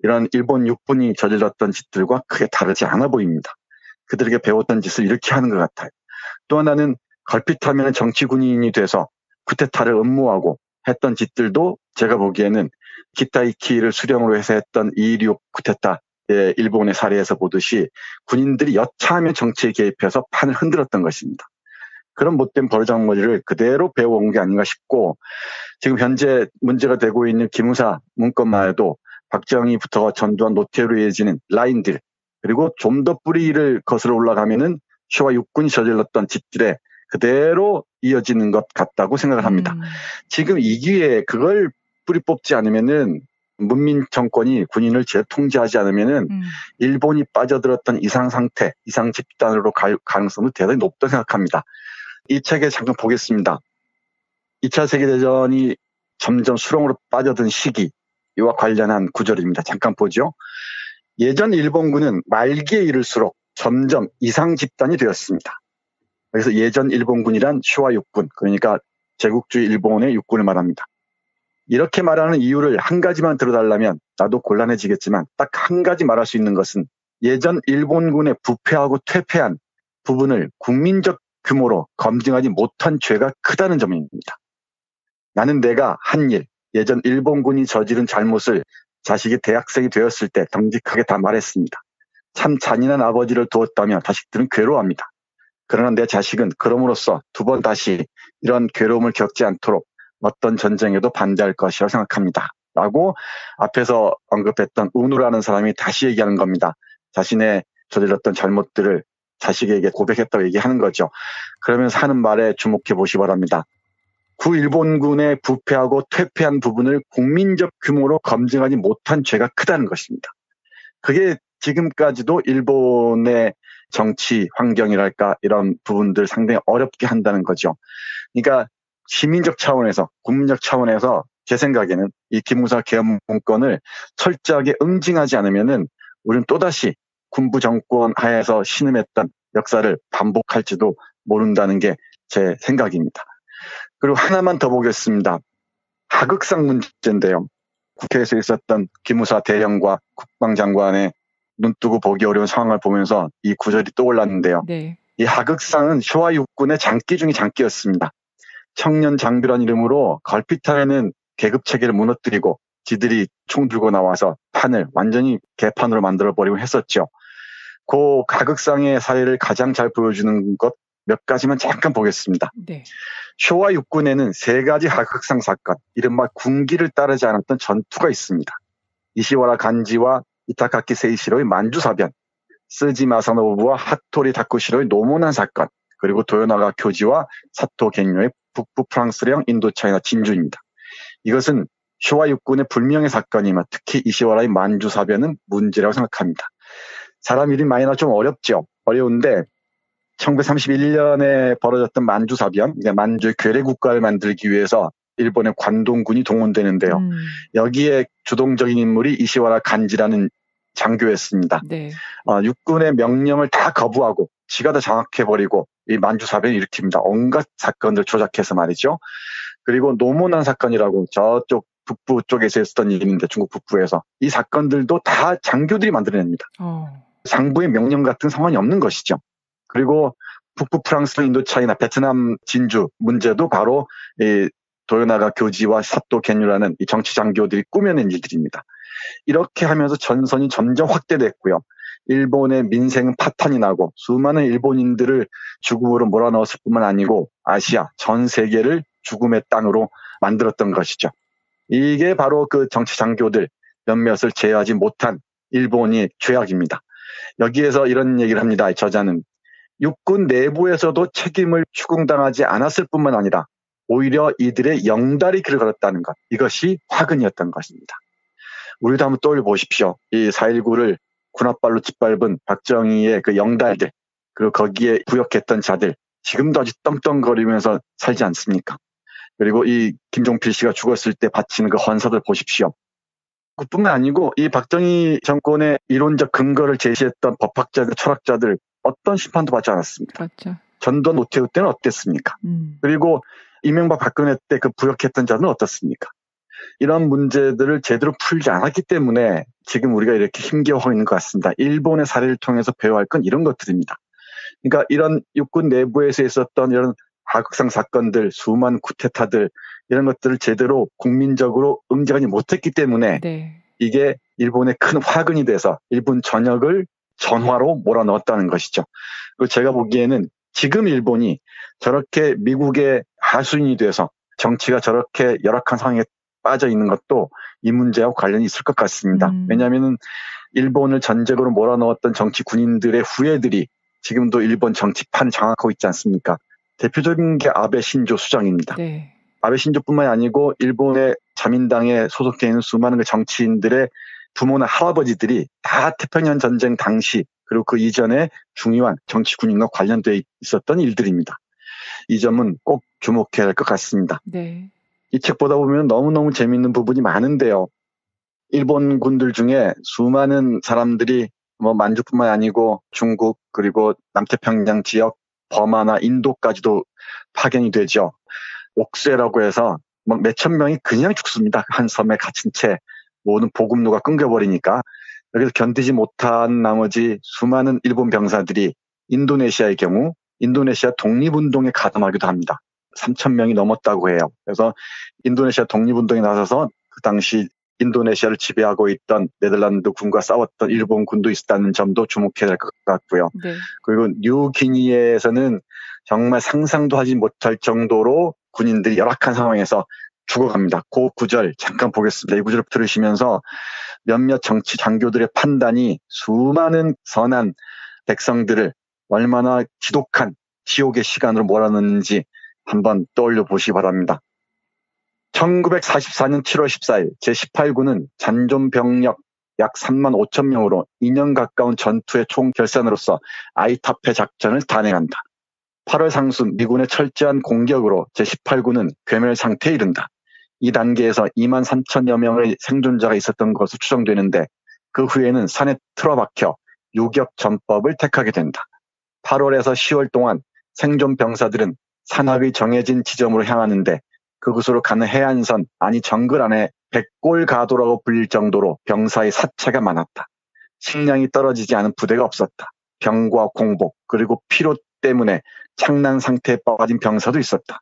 이런 일본 육군이 저질렀던 짓들과 크게 다르지 않아 보입니다. 그들에게 배웠던 짓을 이렇게 하는 것 같아요. 또 하나는 걸핏하면 정치 군인이 돼서 쿠데타를 음모하고 했던 짓들도 제가 보기에는 기타이키를 수령으로 해서 했던 2.16 쿠데타의 일본의 사례에서 보듯이 군인들이 여차하면 정치에 개입해서 판을 흔들었던 것입니다. 그런 못된 버르장머리를 그대로 배워온 게 아닌가 싶고 지금 현재 문제가 되고 있는 기무사 문건만 해도 박정희부터 전두환 노태우로 이어지는 라인들 그리고 좀 더 뿌리를 거슬러 올라가면은 쇼와 육군이 저질렀던 짓들에 그대로 이어지는 것 같다고 생각을 합니다. 지금 이 기회에 그걸 뿌리 뽑지 않으면은 문민 정권이 군인을 재통제하지 않으면은 일본이 빠져들었던 이상 상태, 이상 집단으로 갈 가능성도 대단히 높다고 생각합니다. 이 책에 잠깐 보겠습니다. 2차 세계대전이 점점 수렁으로 빠져든 시기와 관련한 구절입니다. 잠깐 보죠. 예전 일본군은 말기에 이를수록 점점 이상 집단이 되었습니다. 그래서 예전 일본군이란 쇼와 육군, 그러니까 제국주의 일본의 육군을 말합니다. 이렇게 말하는 이유를 한 가지만 들어달라면 나도 곤란해지겠지만 딱 한 가지 말할 수 있는 것은 예전 일본군의 부패하고 퇴폐한 부분을 국민적 규모로 검증하지 못한 죄가 크다는 점입니다. 나는 내가 한 일, 예전 일본군이 저지른 잘못을 자식이 대학생이 되었을 때 정직하게 다 말했습니다. 참 잔인한 아버지를 두었다며 자식들은 괴로워합니다. 그러나 내 자식은 그럼으로써 두 번 다시 이런 괴로움을 겪지 않도록 어떤 전쟁에도 반대할 것이라고 생각합니다. 라고 앞에서 언급했던 우누라는 사람이 다시 얘기하는 겁니다. 자신의 저질렀던 잘못들을 자식에게 고백했다고 얘기하는 거죠. 그러면서 하는 말에 주목해 보시기 바랍니다. 구 일본군의 부패하고 퇴폐한 부분을 국민적 규모로 검증하지 못한 죄가 크다는 것입니다. 그게 지금까지도 일본의 정치 환경이랄까 이런 부분들 상당히 어렵게 한다는 거죠. 그러니까 시민적 차원에서 국민적 차원에서 제 생각에는 이 기무사 계엄 문건을 철저하게 응징하지 않으면은 우리는 또다시 군부 정권 하에서 신음했던 역사를 반복할지도 모른다는 게 제 생각입니다. 그리고 하나만 더 보겠습니다. 하극상 문제인데요. 국회에서 있었던 기무사 대령과 국방장관의 눈뜨고 보기 어려운 상황을 보면서 이 구절이 떠올랐는데요. 네. 이 하극상은 쇼와 육군의 장기 중의 장기였습니다. 청년 장비란 이름으로 걸핏하면은 계급체계를 무너뜨리고 지들이 총 들고 나와서 판을 완전히 개판으로 만들어버리고 했었죠. 그 하극상의 사례를 가장 잘 보여주는 것 몇 가지만 잠깐 보겠습니다. 네. 쇼와 육군에는 3가지 하극상 사건, 이른바 군기를 따르지 않았던 전투가 있습니다. 이시와라 간지와 이타카키 세이시로의 만주사변, 스지 마사노부와 하토리 다쿠시로의 노모난 사건, 그리고 도요나가 교지와 사토 겐요의 북부 프랑스령 인도차이나 진주입니다. 이것은 쇼와 육군의 불명예 사건이며 특히 이시와라의 만주사변은 문제라고 생각합니다. 사람 이름이 많이 나와 좀 어렵죠. 어려운데 1931년에 벌어졌던 만주사변, 그러니까 만주의 괴뢰국가를 만들기 위해서 일본의 관동군이 동원되는데요. 여기에 주동적인 인물이 이시와라 간지라는 장교였습니다. 네. 육군의 명령을 다 거부하고 지가 다 장악해버리고 이 만주사변을 일으킵니다. 온갖 사건들 조작해서 말이죠. 그리고 노모난 사건이라고 저쪽 북부 쪽에서 있었던 일인데 중국 북부에서 이 사건들도 다 장교들이 만들어냅니다. 상부의 명령 같은 상황이 없는 것이죠. 그리고 북부 프랑스, 인도차이나, 베트남 진주 문제도 바로 이 도요나가 교지와 사토 겐유라는 이 정치 장교들이 꾸며낸 일들입니다. 이렇게 하면서 전선이 점점 확대됐고요. 일본의 민생은 파탄이 나고 수많은 일본인들을 죽음으로 몰아넣었을 뿐만 아니고 아시아 전 세계를 죽음의 땅으로 만들었던 것이죠. 이게 바로 그 정치 장교들 몇몇을 제어하지 못한 일본이 죄악입니다. 여기에서 이런 얘기를 합니다. 저자는 육군 내부에서도 책임을 추궁당하지 않았을 뿐만 아니라 오히려 이들의 영달이 길을 걸었다는 것, 이것이 화근이었던 것입니다. 우리도 한번 떠올려 보십시오. 이 4.19를 군홧발로 짓밟은 박정희의 그 영달들, 그리고 거기에 부역했던 자들, 지금도 아주 떵떵거리면서 살지 않습니까? 그리고 이 김종필 씨가 죽었을 때 바치는 그 헌사들 보십시오. 그뿐만 아니고 이 박정희 정권의 이론적 근거를 제시했던 법학자들, 철학자들 어떤 심판도 받지 않았습니다. 그렇죠. 전두환 노태우 때는 어땠습니까? 그리고 이명박 박근혜 때 그 부역했던 자는 어떻습니까? 이런 문제들을 제대로 풀지 않았기 때문에 지금 우리가 이렇게 힘겨워하고 있는 것 같습니다. 일본의 사례를 통해서 배워야 할 건 이런 것들입니다. 그러니까 이런 육군 내부에서 있었던 이런 하극상 사건들, 수많은 쿠데타들 이런 것들을 제대로 국민적으로 응징하지 못했기 때문에 네. 이게 일본의 큰 화근이 돼서 일본 전역을 전화로 몰아넣었다는 것이죠. 그리고 제가 보기에는 지금 일본이 저렇게 미국의 하수인이 돼서 정치가 저렇게 열악한 상황에 빠져 있는 것도 이 문제와 관련이 있을 것 같습니다. 왜냐하면 일본을 전쟁으로 몰아넣었던 정치 군인들의 후예들이 지금도 일본 정치판을 장악하고 있지 않습니까? 대표적인 게 아베 신조 수장입니다. 네. 아베 신조뿐만이 아니고 일본의 자민당에 소속되어 있는 수많은 그 정치인들의 부모나 할아버지들이 다 태평양 전쟁 당시 그리고 그 이전에 중요한 정치 군인과 관련되어 있었던 일들입니다. 이 점은 꼭 주목해야 할 것 같습니다. 네. 이 책 보다 보면 너무너무 재미있는 부분이 많은데요. 일본 군들 중에 수많은 사람들이 뭐 만주뿐만 아니고 중국 그리고 남태평양 지역 버마나 인도까지도 파견이 되죠. 옥쇄라고 해서 막 몇천 명이 그냥 죽습니다. 한 섬에 갇힌 채 모든 보급로가 끊겨버리니까. 여기서 견디지 못한 나머지 수많은 일본 병사들이 인도네시아의 경우 인도네시아 독립운동에 가담하기도 합니다. 3,000명이 넘었다고 해요. 그래서 인도네시아 독립운동에 나서서 그 당시 인도네시아를 지배하고 있던 네덜란드 군과 싸웠던 일본 군도 있었다는 점도 주목해야 할 것 같고요. 네. 그리고 뉴기니에에서는 정말 상상도 하지 못할 정도로 군인들이 열악한 상황에서 죽어갑니다. 그 구절 잠깐 보겠습니다. 이 구절 들으시면서 몇몇 정치 장교들의 판단이 수많은 선한 백성들을 얼마나 지독한 지옥의 시간으로 몰아넣는지 한번 떠올려 보시기 바랍니다. 1944년 7월 14일 제18군은 잔존 병력 약 3만 5천 명으로 2년 가까운 전투의 총결산으로서 아이타페 작전을 단행한다. 8월 상수 미군의 철저한 공격으로 제18군은 괴멸 상태에 이른다. 이 단계에서 2만 3천여 명의 생존자가 있었던 것으로 추정되는데 그 후에는 산에 틀어박혀 유격 전법을 택하게 된다. 8월에서 10월 동안 생존 병사들은 산악의 정해진 지점으로 향하는데 그곳으로 가는 해안선 아니 정글 안에 백골가도라고 불릴 정도로 병사의 사체가 많았다. 식량이 떨어지지 않은 부대가 없었다. 병과 공복 그리고 피로 때문에 창난 상태에 빠진 병사도 있었다.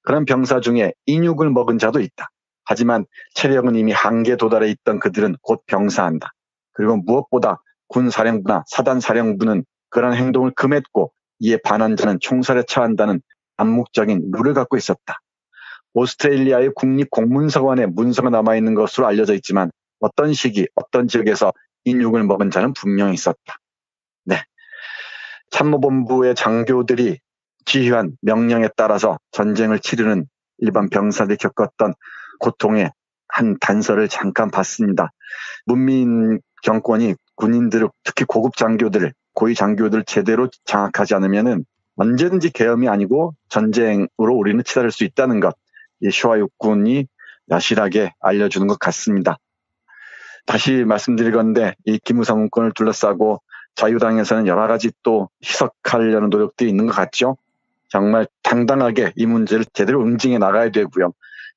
그런 병사 중에 인육을 먹은 자도 있다. 하지만 체력은 이미 한계에 도달해 있던 그들은 곧 병사한다. 그리고 무엇보다 군사령부나 사단사령부는 그런 행동을 금했고 이에 반한 자는 총살에 처한다는 암묵적인 룰을 갖고 있었다. 오스트레일리아의 국립공문서관에 문서가 남아있는 것으로 알려져 있지만 어떤 시기, 어떤 지역에서 인육을 먹은 자는 분명히 있었다. 네. 참모본부의 장교들이 지휘한 명령에 따라서 전쟁을 치르는 일반 병사들이 겪었던 고통의 한 단서를 잠깐 봤습니다. 문민 정권이 군인들을, 특히 고급 장교들, 고위 장교들을 제대로 장악하지 않으면은 언제든지 계엄이 아니고 전쟁으로 우리는 치달을 수 있다는 것, 이 쇼와 육군이 여실하게 알려주는 것 같습니다. 다시 말씀드릴 건데, 이 기무사 문건을 둘러싸고 자유당에서는 여러 가지 또 희석하려는 노력들이 있는 것 같죠. 정말 당당하게 이 문제를 제대로 응징해 나가야 되고요.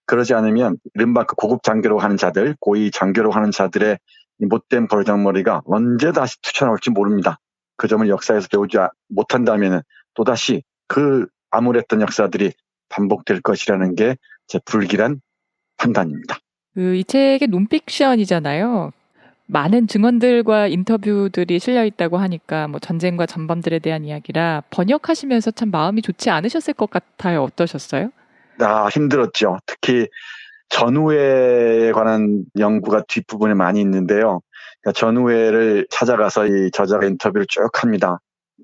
그러지 않으면 이른바 그 고급 장교라고 하는 자들, 고위 장교라고 하는 자들의 못된 버르장머리가 언제 다시 튀쳐나올지 모릅니다. 그 점을 역사에서 배우지 못한다면 또다시 그 암울했던 역사들이 반복될 것이라는 게 제 불길한 판단입니다. 이 책이 논픽션이잖아요. 많은 증언들과 인터뷰들이 실려 있다고 하니까 뭐 전쟁과 전범들에 대한 이야기라 번역하시면서 참 마음이 좋지 않으셨을 것 같아요. 어떠셨어요? 힘들었죠. 특히 전우회에 관한 연구가 뒷부분에 많이 있는데요. 그러니까 전우회를 찾아가서 이 저자가 인터뷰를 쭉 합니다.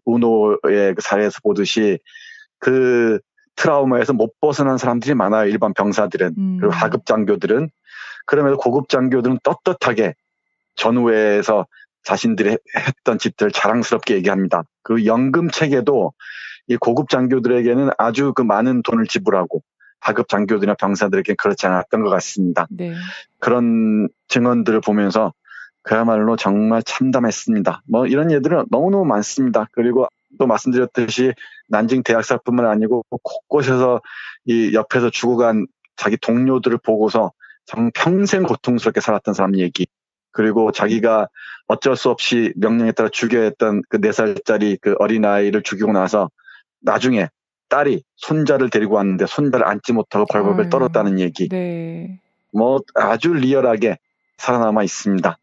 우노의 그 사례에서 보듯이 그 트라우마에서 못 벗어난 사람들이 많아요. 일반 병사들은. 그리고 하급 장교들은. 그러면서 고급 장교들은 떳떳하게 전후회에서 자신들이 했던 짓들을 자랑스럽게 얘기합니다. 그 연금 체계도 이 고급 장교들에게는 아주 그 많은 돈을 지불하고 하급 장교들이나 병사들에게는 그렇지 않았던 것 같습니다. 네. 그런 증언들을 보면서 그야말로 정말 참담했습니다. 뭐 이런 예들은 너무너무 많습니다. 그리고 또 말씀드렸듯이 난징 대학살뿐만 아니고 곳곳에서 이 옆에서 죽어간 자기 동료들을 보고서 정말 평생 고통스럽게 살았던 사람 얘기, 그리고 자기가 어쩔 수 없이 명령에 따라 죽여야 했던 그 4살짜리 그 어린아이를 죽이고 나서 나중에 딸이 손자를 데리고 왔는데 손자를 안지 못하고 벌벌 떨었다는 얘기. 네. 뭐 아주 리얼하게 살아남아 있습니다.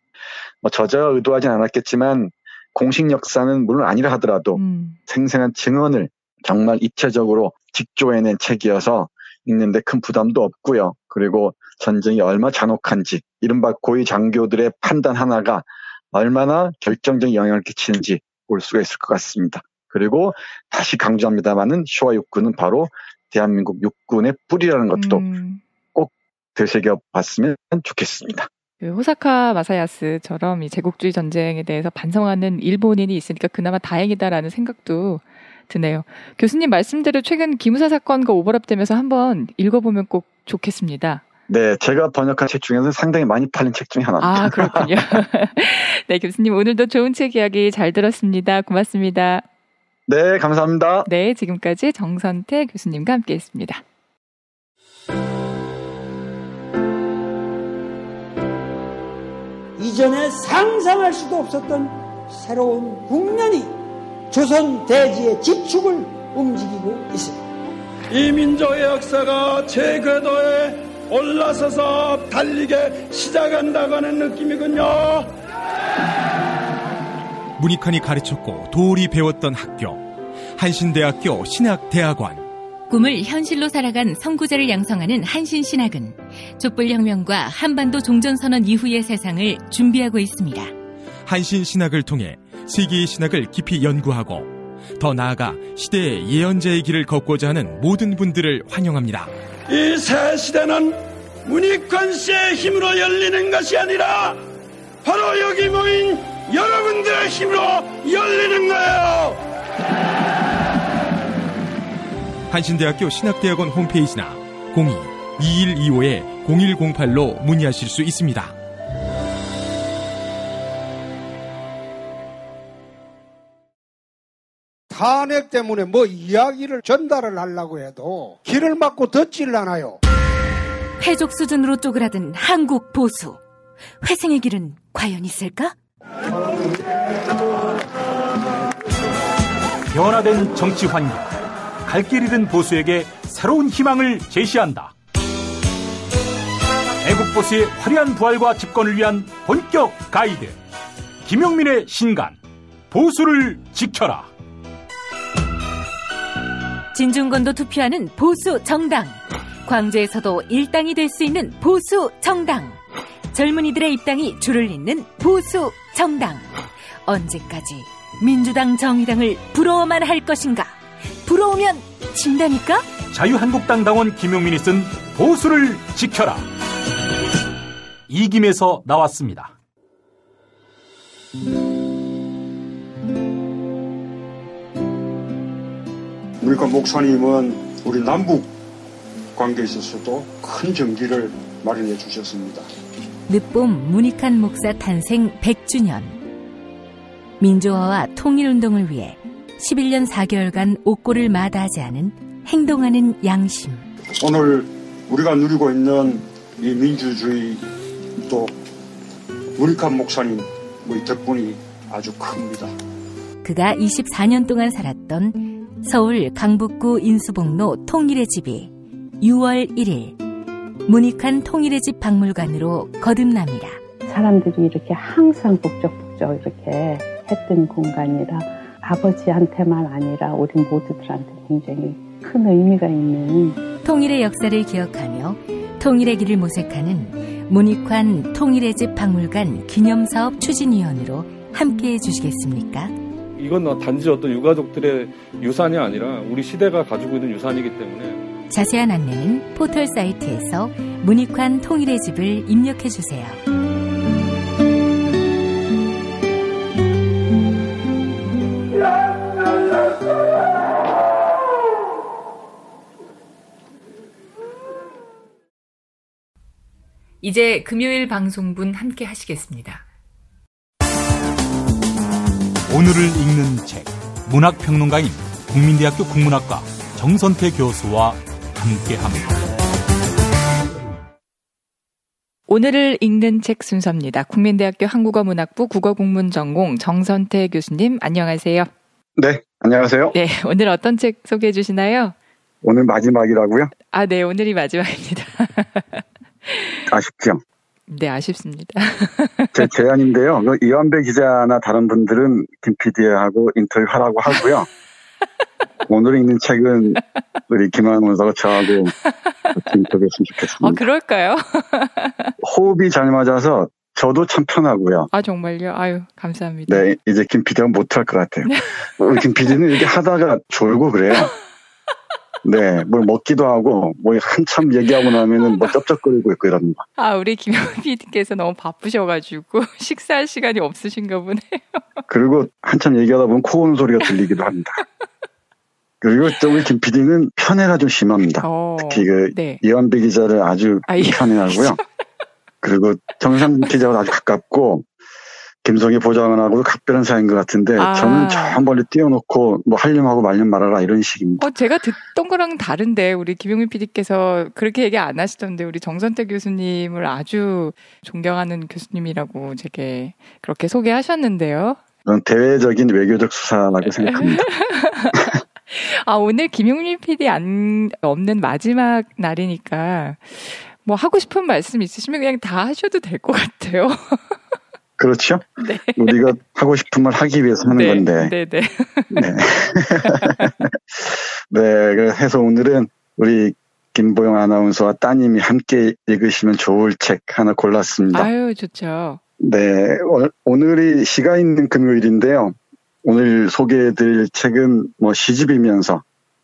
뭐 저자가 의도하진 않았겠지만 공식 역사는 물론 아니라 하더라도 생생한 증언을 정말 입체적으로 직조해낸 책이어서 읽는데 큰 부담도 없고요. 그리고 전쟁이 얼마나 잔혹한지, 이른바 고위 장교들의 판단 하나가 얼마나 결정적인 영향을 끼치는지 볼 수가 있을 것 같습니다. 그리고 다시 강조합니다마는 쇼와 육군은 바로 대한민국 육군의 뿌리라는 것도 꼭 되새겨봤으면 좋겠습니다. 호사카 마사야스처럼 이 제국주의 전쟁에 대해서 반성하는 일본인이 있으니까 그나마 다행이다라는 생각도 드네요. 교수님 말씀대로 최근 기무사 사건과 오버랩되면서 한번 읽어보면 꼭 좋겠습니다. 네, 제가 번역한 책 중에서 상당히 많이 팔린 책 중에 하나입니다. 아, 그렇군요. 네, 교수님 오늘도 좋은 책 이야기 잘 들었습니다. 고맙습니다. 네, 감사합니다. 네, 지금까지 정선태 교수님과 함께했습니다. 이전에 상상할 수도 없었던 새로운 국면이 조선 대지의 지축을 움직이고 있습니다. 이 민족의 역사가 제 궤도에 올라서서 달리게 시작한다고 하는 느낌이군요. 문익환이 가르쳤고 도울이 배웠던 학교, 한신대학교 신학대학원. 꿈을 현실로 살아간 선구자를 양성하는 한신신학은 촛불혁명과 한반도 종전선언 이후의 세상을 준비하고 있습니다. 한신신학을 통해 세계의 신학을 깊이 연구하고 더 나아가 시대의 예언자의 길을 걷고자 하는 모든 분들을 환영합니다. 이 새 시대는 문익환 씨의 힘으로 열리는 것이 아니라 바로 여기 모인 여러분들의 힘으로 열리는 거예요. 한신대학교 신학대학원 홈페이지나 02-2125-0108로 문의하실 수 있습니다. 탄핵 때문에 뭐 이야기를 전달을 하려고 해도 길을 막고 듣질 않아요. 회족 수준으로 쪼그라든 한국 보수. 회생의 길은 과연 있을까? 변화된 정치 환경, 갈 길 잃은 보수에게 새로운 희망을 제시한다. 애국 보수의 화려한 부활과 집권을 위한 본격 가이드, 김용민의 신간, 보수를 지켜라. 진중권도 투표하는 보수 정당. 광주에서도 일당이 될 수 있는 보수 정당. 젊은이들의 입당이 줄을 잇는 보수 정당. 언제까지 민주당 정의당을 부러워만 할 것인가? 부러우면 진다니까? 자유한국당 당원 김용민이 쓴 보수를 지켜라. 이김에서 나왔습니다. 우리가 목사님은 우리 남북 관계에 있어서도 큰 정기를 마련해 주셨습니다. 늦봄 문익환 목사 탄생 100주년. 민주화와 통일운동을 위해 11년 4개월간 옥고를 마다하지 않은 행동하는 양심. 오늘 우리가 누리고 있는 이 민주주의 또 문익환 목사님 덕분이 아주 큽니다. 그가 24년 동안 살았던 서울 강북구 인수복로 통일의 집이 6월 1일 문익환 통일의 집 박물관으로 거듭납니다. 사람들이 이렇게 항상 북적북적 이렇게 했던 공간이라 아버지한테만 아니라 우리 모두들한테 굉장히 큰 의미가 있는 통일의 역사를 기억하며 통일의 길을 모색하는 문익환 통일의 집 박물관 기념사업 추진위원으로 함께해 주시겠습니까? 이건 단지 어떤 유가족들의 유산이 아니라 우리 시대가 가지고 있는 유산이기 때문에 자세한 안내는 포털 사이트에서 문익환 통일의 집을 입력해 주세요. 이제 금요일 방송분 함께 하시겠습니다. 오늘을 읽는 책, 문학평론가인 국민대학교 국문학과 정선태 교수와 함께합니다. 오늘을 읽는 책 순서입니다. 국민대학교 한국어문학부 국어국문전공 정선태 교수님, 안녕하세요. 네, 안녕하세요. 네, 오늘 어떤 책 소개해 주시나요? 오늘 마지막이라고요? 아, 네, 오늘이 마지막입니다. 아쉽죠? 네, 아쉽습니다. 제 제안인데요. 이완배 기자나 다른 분들은 김 PD하고 인터뷰하라고 하고요. 오늘 읽는 책은 우리 김한원 원사가 저하고 인터뷰했으면 좋겠습니다. 그럴까요? 호흡이 잘 맞아서 저도 참 편하고요. 아, 정말요? 아유, 감사합니다. 네, 이제 김 PD가 못할 것 같아요. 우리 김 PD는 이렇게 하다가 졸고 그래요. 네, 뭘 먹기도 하고, 뭐 한참 얘기하고 나면은 뭐 쩝쩝거리고 있고 이럽니다. 아, 우리 김용민 PD께서 너무 바쁘셔가지고 식사할 시간이 없으신가 보네요. 그리고 한참 얘기하다 보면 코 고는 소리가 들리기도 합니다. 그리고 또 우리 김 PD는 편애가 좀 심합니다. 특히 네. 이완배 기자를 아주 편애하고요. 그리고 정상 기자와 아주 가깝고, 김성희 보좌관하고도 각별한 사이인 것 같은데 저는 저 멀리 띄워놓고 뭐 하려고 말려 말아라 이런 식입니다. 제가 듣던 거랑 다른데 우리 김용민 PD께서 그렇게 얘기 안 하시던데 우리 정선태 교수님을 아주 존경하는 교수님이라고 제게 그렇게 소개하셨는데요. 저는 대외적인 외교적 수사라고 생각합니다. 아, 오늘 김용민 PD 없는 마지막 날이니까 뭐 하고 싶은 말씀 있으시면 그냥 다 하셔도 될 것 같아요. 그렇죠? 네. 우리가 하고 싶은 말 하기 위해서 하는 건데. 네. 네. 네, 그래서 오늘은 우리 김보영 아나운서와 따님이 함께 읽으시면 좋을 책 하나 골랐습니다. 아유, 좋죠. 네, 오늘이 시가 있는 금요일인데요. 오늘 소개해드릴 책은 뭐 시집이면서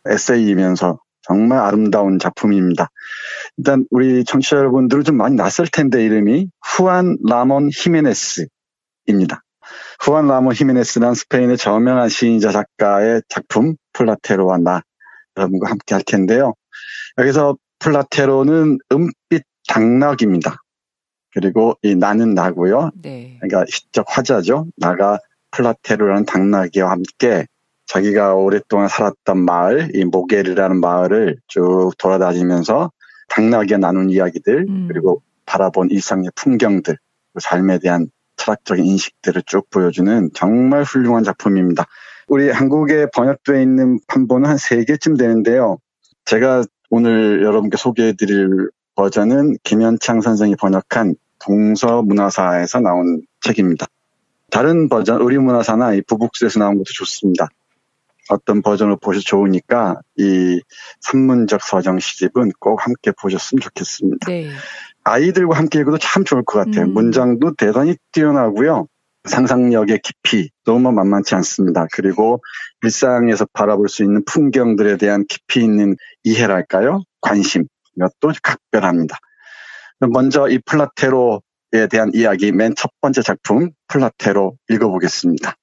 에세이이면서 정말 아름다운 작품입니다. 일단 우리 청취자 여러분들은 좀 많이 낯설 텐데 이름이 후안 라몬 히메네스입니다. 후안 라몬 히메네스란 스페인의 저명한 시인자 작가의 작품 플라테로와 나 여러분과 함께 할 텐데요. 여기서 플라테로는 은빛 당나귀입니다. 그리고 이 나는 나고요. 네. 그러니까 시적 화자죠. 나가 플라테로라는 당나귀와 함께 자기가 오랫동안 살았던 마을, 이 모게르라는 마을을 쭉 돌아다니면서 당나귀가 나눈 이야기들, 그리고 바라본 일상의 풍경들, 삶에 대한 철학적인 인식들을 쭉 보여주는 정말 훌륭한 작품입니다. 우리 한국에 번역되어 있는 판본은 한 3개쯤 되는데요. 제가 오늘 여러분께 소개해드릴 버전은 김현창 선생이 번역한 동서문화사에서 나온 책입니다. 다른 버전, 의리문화사나 이 부북스에서 나온 것도 좋습니다. 어떤 버전을 보셔도 좋으니까 이 산문적 서정 시집은 꼭 함께 보셨으면 좋겠습니다. 네. 아이들과 함께 읽어도 참 좋을 것 같아요. 문장도 대단히 뛰어나고요. 상상력의 깊이 너무 만만치 않습니다. 그리고 일상에서 바라볼 수 있는 풍경들에 대한 깊이 있는 이해랄까요? 관심, 이것도 각별합니다. 먼저 이 플라테로에 대한 이야기 맨 첫 번째 작품 플라테로 읽어보겠습니다.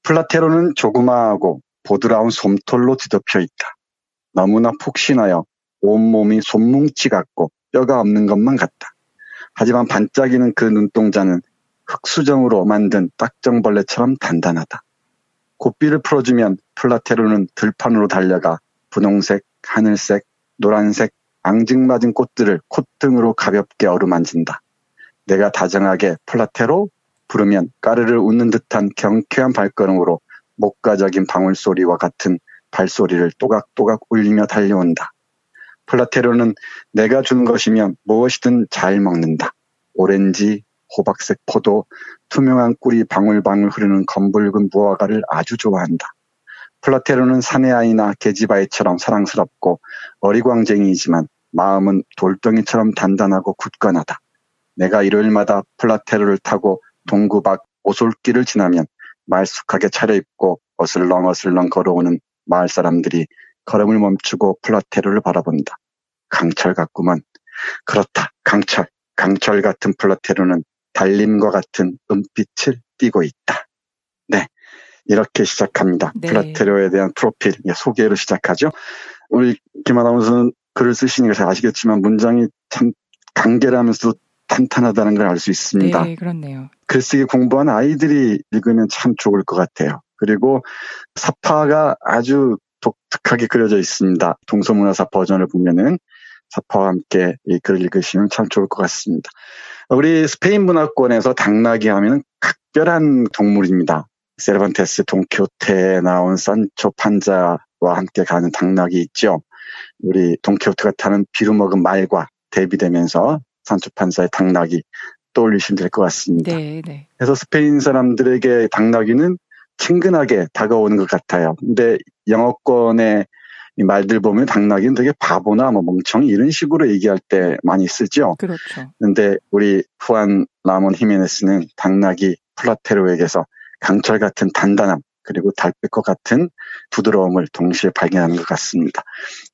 플라테로는 조그마하고 보드라운 솜털로 뒤덮여 있다. 너무나 폭신하여 온몸이 솜뭉치 같고 뼈가 없는 것만 같다. 하지만 반짝이는 그 눈동자는 흑수정으로 만든 딱정벌레처럼 단단하다. 고삐를 풀어주면 플라테로는 들판으로 달려가 분홍색, 하늘색, 노란색, 앙증맞은 꽃들을 콧등으로 가볍게 어루만진다. 내가 다정하게 플라테로 부르면 까르르 웃는 듯한 경쾌한 발걸음으로 목가적인 방울소리와 같은 발소리를 또각또각 울리며 달려온다. 플라테로는 내가 준 것이면 무엇이든 잘 먹는다. 오렌지, 호박색 포도, 투명한 꿀이 방울방울 흐르는 검붉은 무화과를 아주 좋아한다. 플라테로는 사내아이나 계집아이처럼 사랑스럽고 어리광쟁이이지만 마음은 돌덩이처럼 단단하고 굳건하다. 내가 일요일마다 플라테로를 타고 동구 밖 오솔길을 지나면 말쑥하게 차려입고 어슬렁어슬렁 걸어오는 마을 사람들이 걸음을 멈추고 플라테로를 바라본다. 강철 같구먼. 그렇다. 강철 같은 플라테로는 달림과 같은 은빛을 띠고 있다. 네, 이렇게 시작합니다. 네. 플라테로에 대한 프로필, 소개로 시작하죠. 우리 김 아나운서는 글을 쓰시니까 잘 아시겠지만 문장이 참 간결하면서도 탄탄하다는 걸 알 수 있습니다. 네, 그렇네요. 글쓰기 공부한 아이들이 읽으면 참 좋을 것 같아요. 그리고 사파가 아주 독특하게 그려져 있습니다. 동서문화사 버전을 보면은 사파와 함께 이 글을 읽으시면 참 좋을 것 같습니다. 우리 스페인 문화권에서 당나귀 하면 각별한 동물입니다. 세르반테스 돈키호테에 나온 산초 판자와 함께 가는 당나귀 있죠. 우리 돈키호테가 타는 비루먹은 말과 대비되면서 산초 판자의 당나귀 떠올리시면 될 것 같습니다. 네. 그래서 스페인 사람들에게 당나귀는 친근하게 다가오는 것 같아요. 근데 영어권의 이 말들 보면 당나귀는 되게 바보나 멍청이 이런 식으로 얘기할 때 많이 쓰죠. 그렇죠. 근데 우리 후안 라몬 히메네스는 당나귀 플라테로에게서 강철 같은 단단함 그리고 달빛과 같은 부드러움을 동시에 발견하는 것 같습니다.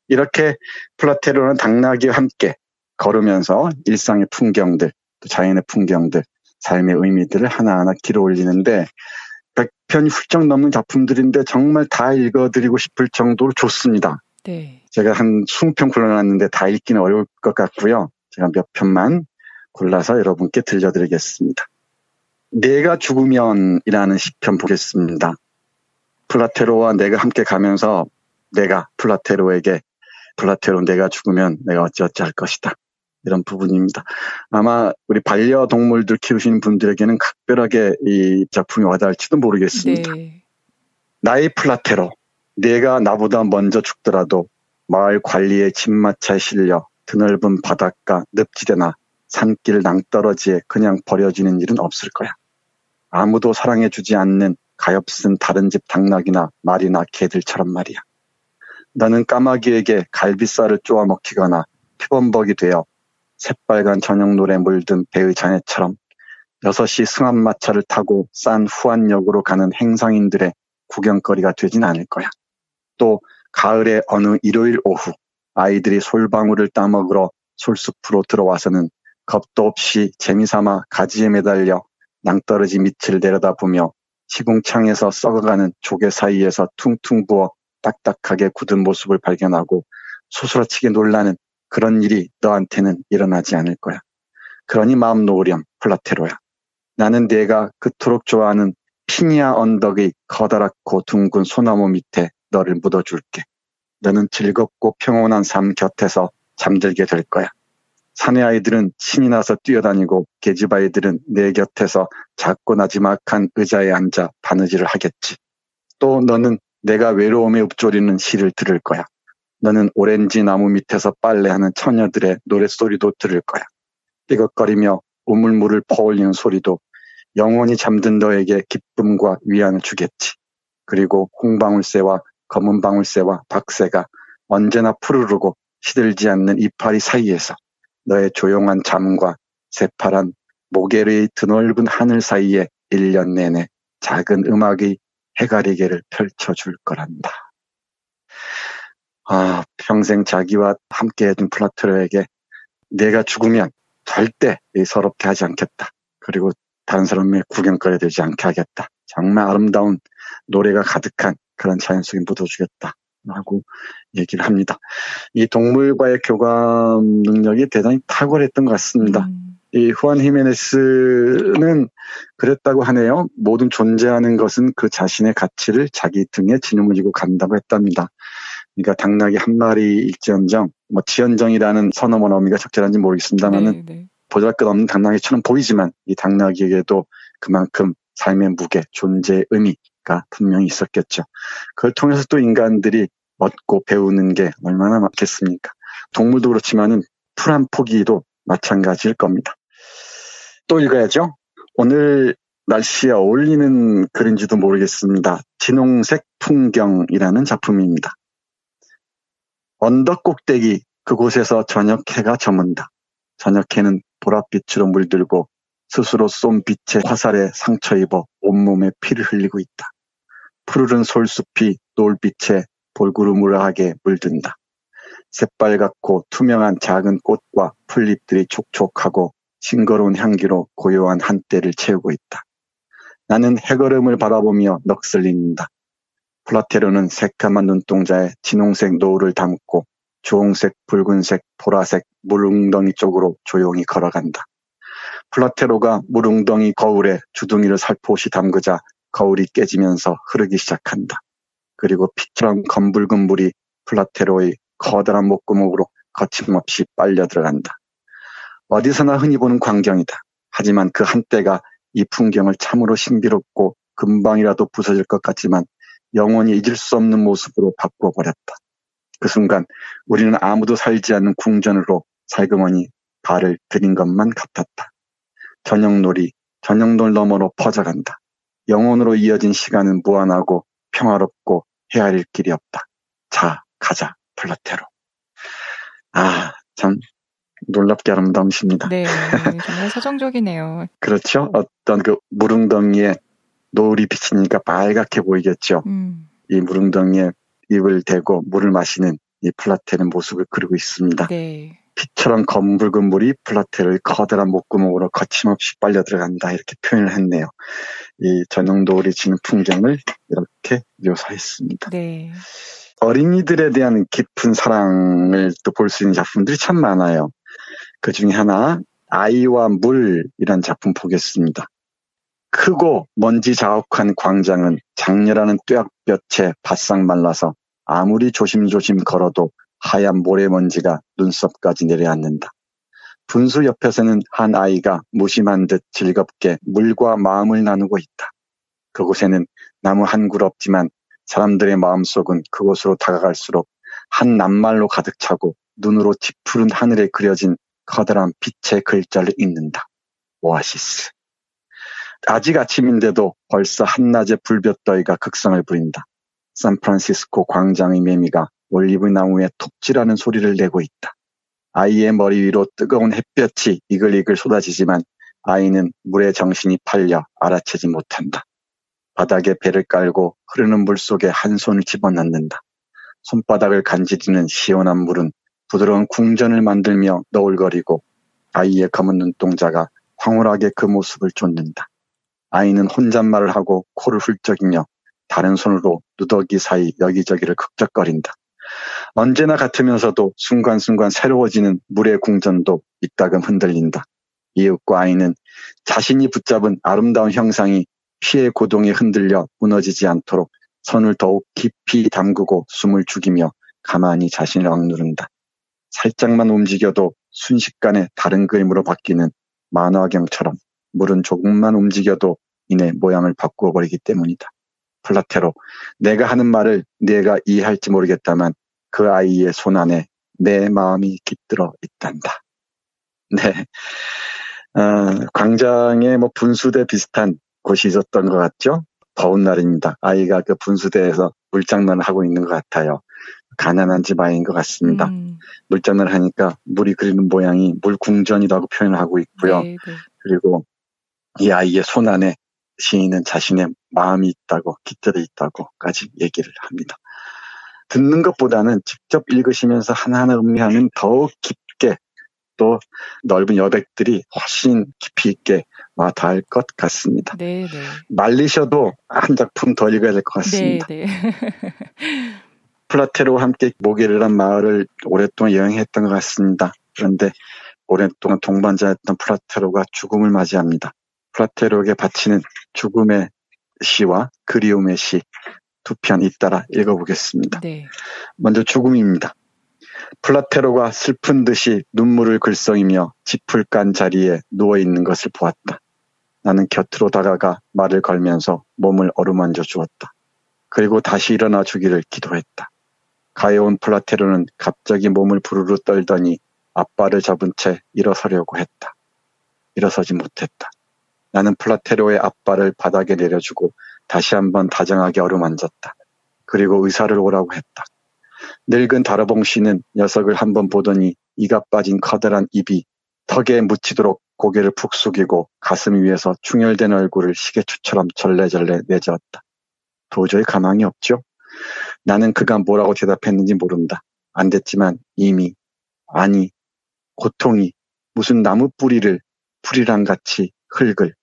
이렇게 플라테로는 당나귀와 함께 걸으면서 일상의 풍경들, 또 자연의 풍경들, 삶의 의미들을 하나하나 길어 올리는데 100편이 훌쩍 넘는 작품들인데 정말 다 읽어드리고 싶을 정도로 좋습니다. 네. 제가 한 20편 골라놨는데 다 읽기는 어려울 것 같고요. 제가 몇 편만 골라서 여러분께 들려드리겠습니다. 내가 죽으면이라는 시편 보겠습니다. 플라테로와 내가 함께 가면서 내가 플라테로에게 플라테로 내가 죽으면 내가 어찌어찌 할 것이다. 이런 부분입니다. 아마 우리 반려동물들 키우시는 분들에게는 각별하게 이 작품이 와닿을지도 모르겠습니다. 네. 나의 플라테로, 내가 나보다 먼저 죽더라도 마을 관리의 집마차에 실려 드넓은 바닷가 늪지대나 산길 낭떠러지에 그냥 버려지는 일은 없을 거야. 아무도 사랑해주지 않는 가엾은 다른 집 당나귀나 말이나 개들처럼 말이야. 나는 까마귀에게 갈비살을 쪼아 먹히거나 피범벅이 되어 새빨간 저녁노래 물든 배의 자네처럼 6시 승합마차를 타고 싼 후안역으로 가는 행상인들의 구경거리가 되진 않을 거야. 또 가을의 어느 일요일 오후 아이들이 솔방울을 따먹으러 솔숲으로 들어와서는 겁도 없이 재미삼아 가지에 매달려 낭떠러지 밑을 내려다보며 시궁창에서 썩어가는 조개 사이에서 퉁퉁 부어 딱딱하게 굳은 모습을 발견하고 소스라치게 놀라는 그런 일이 너한테는 일어나지 않을 거야. 그러니 마음 놓으렴 플라테로야. 나는 네가 그토록 좋아하는 피니아 언덕의 커다랗고 둥근 소나무 밑에 너를 묻어줄게. 너는 즐겁고 평온한 삶 곁에서 잠들게 될 거야. 사내 아이들은 신이 나서 뛰어다니고 계집 아이들은 내 곁에서 작고 나지막한 의자에 앉아 바느질을 하겠지. 또 너는 내가 외로움에 읊조리는 시를 들을 거야. 너는 오렌지 나무 밑에서 빨래하는 처녀들의 노랫소리도 들을 거야. 삐걱거리며 우물물을 퍼올리는 소리도 영원히 잠든 너에게 기쁨과 위안을 주겠지. 그리고 홍방울새와 검은방울새와 박새가 언제나 푸르르고 시들지 않는 이파리 사이에서 너의 조용한 잠과 새파란 모래의 드넓은 하늘 사이에 1년 내내 작은 음악의 해가리개를 펼쳐줄 거란다. 평생 자기와 함께해준 플라테로에게 내가 죽으면 절대 서럽게 하지 않겠다. 그리고 다른 사람의 구경거리 되지 않게 하겠다. 정말 아름다운 노래가 가득한 그런 자연 속에 묻어주겠다. 라고 얘기를 합니다. 이 동물과의 교감 능력이 대단히 탁월했던 것 같습니다. 이 후안 히메네스는 그랬다고 하네요. 모든 존재하는 것은 그 자신의 가치를 자기 등에 짊어지고 간다고 했답니다. 그러니까 당나귀 한 마리 일지언정, 지언정이라는 선어문 어미가 적절한지 모르겠습니다만은 보잘것없는 당나귀처럼 보이지만 이 당나귀에게도 그만큼 삶의 무게, 존재의 의미가 분명히 있었겠죠. 그걸 통해서 또 인간들이 얻고 배우는 게 얼마나 많겠습니까? 동물도 그렇지만은 풀 한 포기도 마찬가지일 겁니다. 또 읽어야죠. 오늘 날씨에 어울리는 글인지도 모르겠습니다. 진홍색 풍경이라는 작품입니다. 언덕 꼭대기 그곳에서 저녁 해가 저문다. 저녁 해는 보랏빛으로 물들고 스스로 쏜 빛의 화살에 상처 입어 온몸에 피를 흘리고 있다. 푸르른 솔숲이 노을빛에 볼구르무르하게 물든다. 새빨갛고 투명한 작은 꽃과 풀잎들이 촉촉하고 싱거로운 향기로 고요한 한때를 채우고 있다. 나는 해걸음을 바라보며 넋을 잃는다. 플라테로는 새까만 눈동자에 진홍색 노을을 담고 주홍색, 붉은색, 보라색 물웅덩이 쪽으로 조용히 걸어간다. 플라테로가 물웅덩이 거울에 주둥이를 살포시 담그자 거울이 깨지면서 흐르기 시작한다. 그리고 피처럼 검붉은 물이 플라테로의 커다란 목구멍으로 거침없이 빨려 들어간다. 어디서나 흔히 보는 광경이다. 하지만 그 한때가 이 풍경을 참으로 신비롭고 금방이라도 부서질 것 같지만 영원히 잊을 수 없는 모습으로 바꿔버렸다. 그 순간 우리는 아무도 살지 않는 궁전으로 살그머니 발을 들인 것만 같았다. 저녁놀이, 저녁놀 너머로 퍼져간다. 영혼으로 이어진 시간은 무한하고 평화롭고 헤아릴 길이 없다. 자, 가자, 플라테로. 참 놀랍게 아름다운 시입니다. 네, 정말 서정적이네요. 그렇죠. 어떤 그 물웅덩이에 노을이 비치니까 빨갛게 보이겠죠. 이 물웅덩이에 입을 대고 물을 마시는 이 플라테르의 모습을 그리고 있습니다. 네. 피처럼 검붉은 물이 플라테르의 커다란 목구멍으로 거침없이 빨려 들어간다 이렇게 표현을 했네요. 이 저녁 노을이 지는 풍경을 이렇게 묘사했습니다. 네. 어린이들에 대한 깊은 사랑을 또 볼 수 있는 작품들이 참 많아요. 그 중에 하나 아이와 물이란 작품 보겠습니다. 크고 먼지 자욱한 광장은 장렬하는 뙤약볕에 바싹 말라서 아무리 조심조심 걸어도 하얀 모래먼지가 눈썹까지 내려앉는다. 분수 옆에서는 한 아이가 무심한 듯 즐겁게 물과 마음을 나누고 있다. 그곳에는 나무 한 그루 없지만 사람들의 마음속은 그곳으로 다가갈수록 한 낱말로 가득 차고 눈으로 짙푸른 하늘에 그려진 커다란 빛의 글자를 읽는다. 오아시스. 아직 아침인데도 벌써 한낮의 불볕더위가 극성을 부린다. 샌프란시스코 광장의 매미가 올리브 나무에 톱질하는 소리를 내고 있다. 아이의 머리 위로 뜨거운 햇볕이 이글이글 쏟아지지만 아이는 물에 정신이 팔려 알아채지 못한다. 바닥에 배를 깔고 흐르는 물 속에 한 손을 집어넣는다. 손바닥을 간지리는 시원한 물은 부드러운 궁전을 만들며 너울거리고 아이의 검은 눈동자가 황홀하게 그 모습을 쫓는다. 아이는 혼잣말을 하고 코를 훌쩍이며 다른 손으로 누더기 사이 여기저기를 극적거린다. 언제나 같으면서도 순간순간 새로워지는 물의 궁전도 이따금 흔들린다. 이윽고 아이는 자신이 붙잡은 아름다운 형상이 피의 고동에 흔들려 무너지지 않도록 손을 더욱 깊이 담그고 숨을 죽이며 가만히 자신을 억누른다. 살짝만 움직여도 순식간에 다른 그림으로 바뀌는 만화경처럼 물은 조금만 움직여도 이내 모양을 바꾸어 버리기 때문이다. 플라테로, 내가 하는 말을 네가 이해할지 모르겠다만 그 아이의 손 안에 내 마음이 깃들어 있단다. 네, 광장에 분수대 비슷한 곳이 있었던 것 같죠? 더운 날입니다. 아이가 그 분수대에서 물장난을 하고 있는 것 같아요. 가난한 집 아이인 것 같습니다. 물장난을 하니까 물이 그리는 모양이 물궁전이라고 표현을 하고 있고요. 네. 그리고 이 아이의 손 안에 시인은 자신의 마음이 있다고, 깃들어 있다고까지 얘기를 합니다. 듣는 것보다는 직접 읽으시면서 하나하나 음미하면 더욱 깊게 또 넓은 여백들이 훨씬 깊이 있게 와 닿을 것 같습니다. 네. 말리셔도 한 작품 더 읽어야 될 것 같습니다. 네. 플라테로와 함께 모게르란 마을을 오랫동안 여행했던 것 같습니다. 그런데 오랫동안 동반자였던 플라테로가 죽음을 맞이합니다. 플라테로에게 바치는 죽음의 시와 그리움의 시 두 편 잇따라 읽어보겠습니다. 네. 먼저 죽음입니다. 플라테로가 슬픈 듯이 눈물을 글썽이며 짚을 깐 자리에 누워있는 것을 보았다. 나는 곁으로 다가가 말을 걸면서 몸을 어루만져 주었다. 그리고 다시 일어나 주기를 기도했다. 가여운 플라테로는 갑자기 몸을 부르르 떨더니 앞발을 잡은 채 일어서려고 했다. 일어서지 못했다. 나는 플라테로의 앞발을 바닥에 내려주고 다시 한번 다정하게 어루만졌다. 그리고 의사를 오라고 했다. 늙은 다라봉 씨는 녀석을 한번 보더니 이가 빠진 커다란 입이 턱에 묻히도록 고개를 푹 숙이고 가슴 위에서 충혈된 얼굴을 시계추처럼 절레절레 내저었다. 도저히 가망이 없죠? 나는 그가 뭐라고 대답했는지 모른다. 안 됐지만 이미, 아니, 고통이 무슨 나무 뿌리랑 같이 흙을.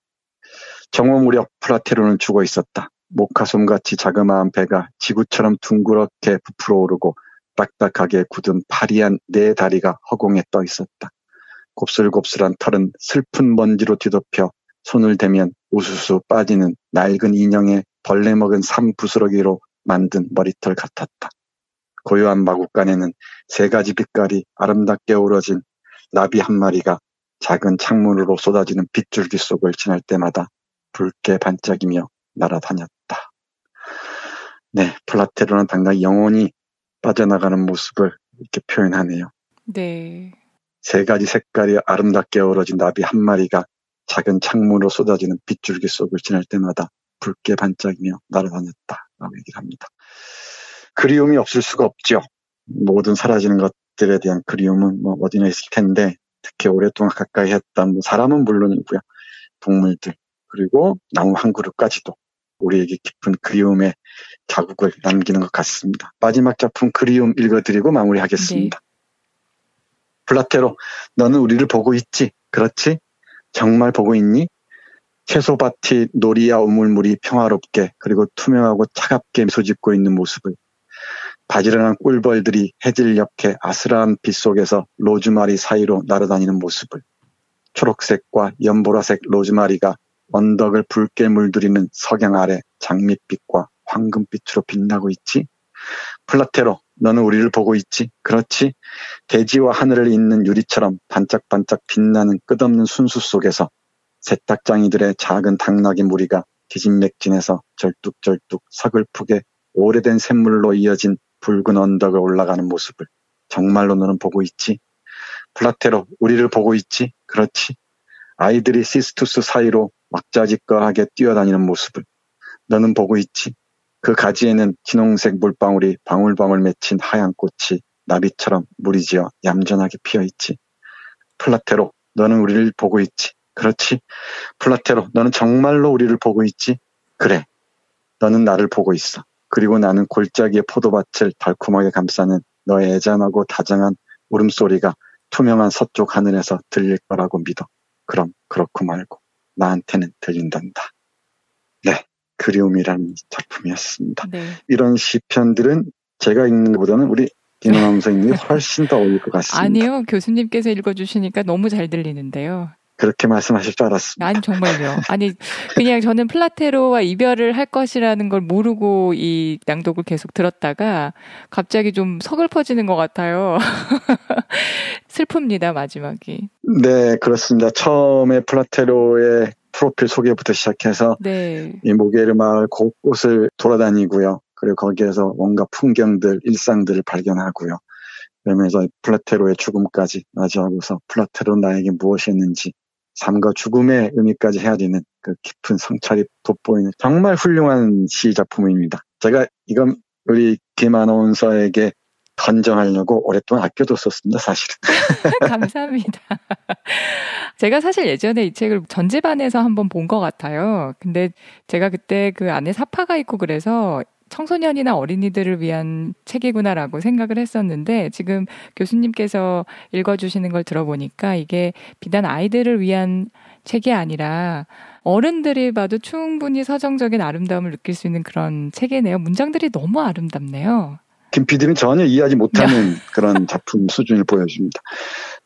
정오 무렵 플라테로는 죽어 있었다. 목화솜같이 자그마한 배가 지구처럼 둥그렇게 부풀어 오르고 딱딱하게 굳은 파리한 네 다리가 허공에 떠 있었다. 곱슬곱슬한 털은 슬픈 먼지로 뒤덮여 손을 대면 우수수 빠지는 낡은 인형의 벌레 먹은 삼부스러기로 만든 머리털 같았다. 고요한 마구간에는 세 가지 빛깔이 아름답게 어우러진 나비 한 마리가 작은 창문으로 쏟아지는 빗줄기 속을 지날 때마다 붉게 반짝이며 날아다녔다. 네, 플라테로는 당장 영혼이 빠져나가는 모습을 이렇게 표현하네요. 네. 세 가지 색깔이 아름답게 어우러진 나비 한 마리가 작은 창문으로 쏟아지는 빗줄기 속을 지날 때마다 붉게 반짝이며 날아다녔다라고 얘기를 합니다. 그리움이 없을 수가 없죠. 모든 사라지는 것들에 대한 그리움은 어디나 있을 텐데 특히 오랫동안 가까이 했던 사람은 물론이고요. 동물들 그리고 나무 한 그루까지도 우리에게 깊은 그리움의 자국을 남기는 것 같습니다. 마지막 작품 그리움 읽어드리고 마무리하겠습니다. 네. 플라테로, 너는 우리를 보고 있지? 그렇지? 정말 보고 있니? 채소밭이 노리야 우물물이 평화롭게 그리고 투명하고 차갑게 미소 짓고 있는 모습을, 바지런한 꿀벌들이 해질 옆에 아스라한 빛 속에서 로즈마리 사이로 날아다니는 모습을, 초록색과 연보라색 로즈마리가 언덕을 붉게 물들이는 석양 아래 장밋빛과 황금빛으로 빛나고 있지? 플라테로, 너는 우리를 보고 있지? 그렇지? 대지와 하늘을 잇는 유리처럼 반짝반짝 빛나는 끝없는 순수 속에서 세탁장이들의 작은 당나귀 무리가 기진맥진해서 절뚝절뚝 서글프게 오래된 샘물로 이어진 붉은 언덕을 올라가는 모습을 정말로 너는 보고 있지? 플라테로, 우리를 보고 있지? 그렇지? 아이들이 시스투스 사이로 왁자지껄하게 뛰어다니는 모습을 너는 보고 있지? 그 가지에는 진홍색 물방울이 방울방울 맺힌 하얀 꽃이 나비처럼 무리지어 얌전하게 피어있지? 플라테로, 너는 우리를 보고 있지? 그렇지? 플라테로, 너는 정말로 우리를 보고 있지? 그래, 너는 나를 보고 있어. 그리고 나는 골짜기의 포도밭을 달콤하게 감싸는 너의 애잔하고 다정한 울음소리가 투명한 서쪽 하늘에서 들릴 거라고 믿어. 그럼 그렇고 말고 나한테는 들린단다. 네, 그리움이라는 작품이었습니다. 네. 이런 시편들은 제가 읽는 것보다는 우리 김은아 선생님이 훨씬 더 어울릴 것 같습니다. 아니요, 교수님께서 읽어주시니까 너무 잘 들리는데요. 그렇게 말씀하실 줄 알았습니다. 아니, 정말요. 아니, 그냥 저는 플라테로와 이별을 할 것이라는 걸 모르고 이 낭독을 계속 들었다가 갑자기 좀 서글퍼지는 것 같아요. 슬픕니다, 마지막이. 네, 그렇습니다. 처음에 플라테로의 프로필 소개부터 시작해서 네. 이 모게르 마을 곳곳을 돌아다니고요. 그리고 거기에서 뭔가 풍경들, 일상들을 발견하고요. 그러면서 플라테로의 죽음까지 맞이하고서 플라테로 나에게 무엇이 했는지 삶과 죽음의 의미까지 해야 되는 그 깊은 성찰이 돋보이는 정말 훌륭한 시 작품입니다. 제가 이건 우리 김 아나운서에게 헌정하려고 오랫동안 아껴뒀었습니다, 사실은. 감사합니다. 제가 사실 예전에 이 책을 전제반에서 한번 본 것 같아요. 근데 제가 그때 그 안에 사파가 있고 그래서 청소년이나 어린이들을 위한 책이구나라고 생각을 했었는데 지금 교수님께서 읽어주시는 걸 들어보니까 이게 비단 아이들을 위한 책이 아니라 어른들이 봐도 충분히 서정적인 아름다움을 느낄 수 있는 그런 책이네요. 문장들이 너무 아름답네요. 김 PD는 전혀 이해하지 못하는 그런 작품 수준을 보여줍니다.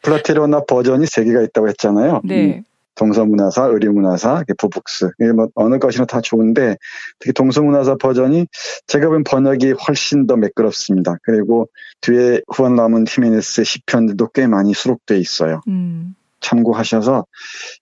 플라테로나 버전이 3개가 있다고 했잖아요. 네. 동서문화사, 의류문화사, 부북스. 뭐 어느 것이나 다 좋은데 특히 동서문화사 버전이 제가 본 번역이 훨씬 더 매끄럽습니다. 그리고 뒤에 후안 라몬 히메네스의 시편들도 꽤 많이 수록되어 있어요. 참고하셔서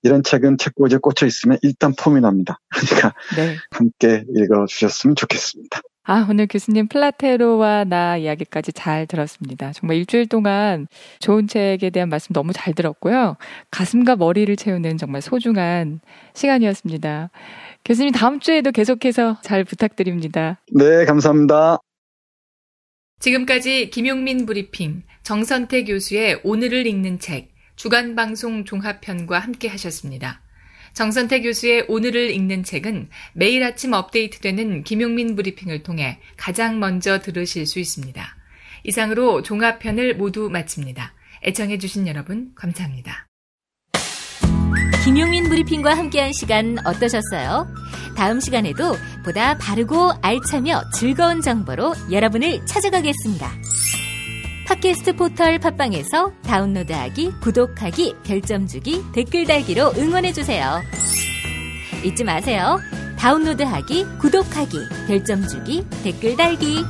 이런 책은 책꽂이에 꽂혀 있으면 일단 폼이 납니다. 그러니까 네. 함께 읽어주셨으면 좋겠습니다. 오늘 교수님 플라테로와 나 이야기까지 잘 들었습니다. 정말 일주일 동안 좋은 책에 대한 말씀 너무 잘 들었고요. 가슴과 머리를 채우는 정말 소중한 시간이었습니다. 교수님 다음 주에도 계속해서 잘 부탁드립니다. 네, 감사합니다. 지금까지 김용민 브리핑, 정선태 교수의 오늘을 읽는 책, 주간방송 종합편과 함께 하셨습니다. 정선태 교수의 오늘을 읽는 책은 매일 아침 업데이트되는 김용민 브리핑을 통해 가장 먼저 들으실 수 있습니다. 이상으로 종합편을 모두 마칩니다. 애청해주신 여러분 감사합니다. 김용민 브리핑과 함께한 시간 어떠셨어요? 다음 시간에도 보다 바르고 알차며 즐거운 정보로 여러분을 찾아가겠습니다. 팟캐스트 포털 팟빵에서 다운로드하기, 구독하기, 별점 주기, 댓글 달기로 응원해주세요. 잊지 마세요. 다운로드하기, 구독하기, 별점 주기, 댓글 달기.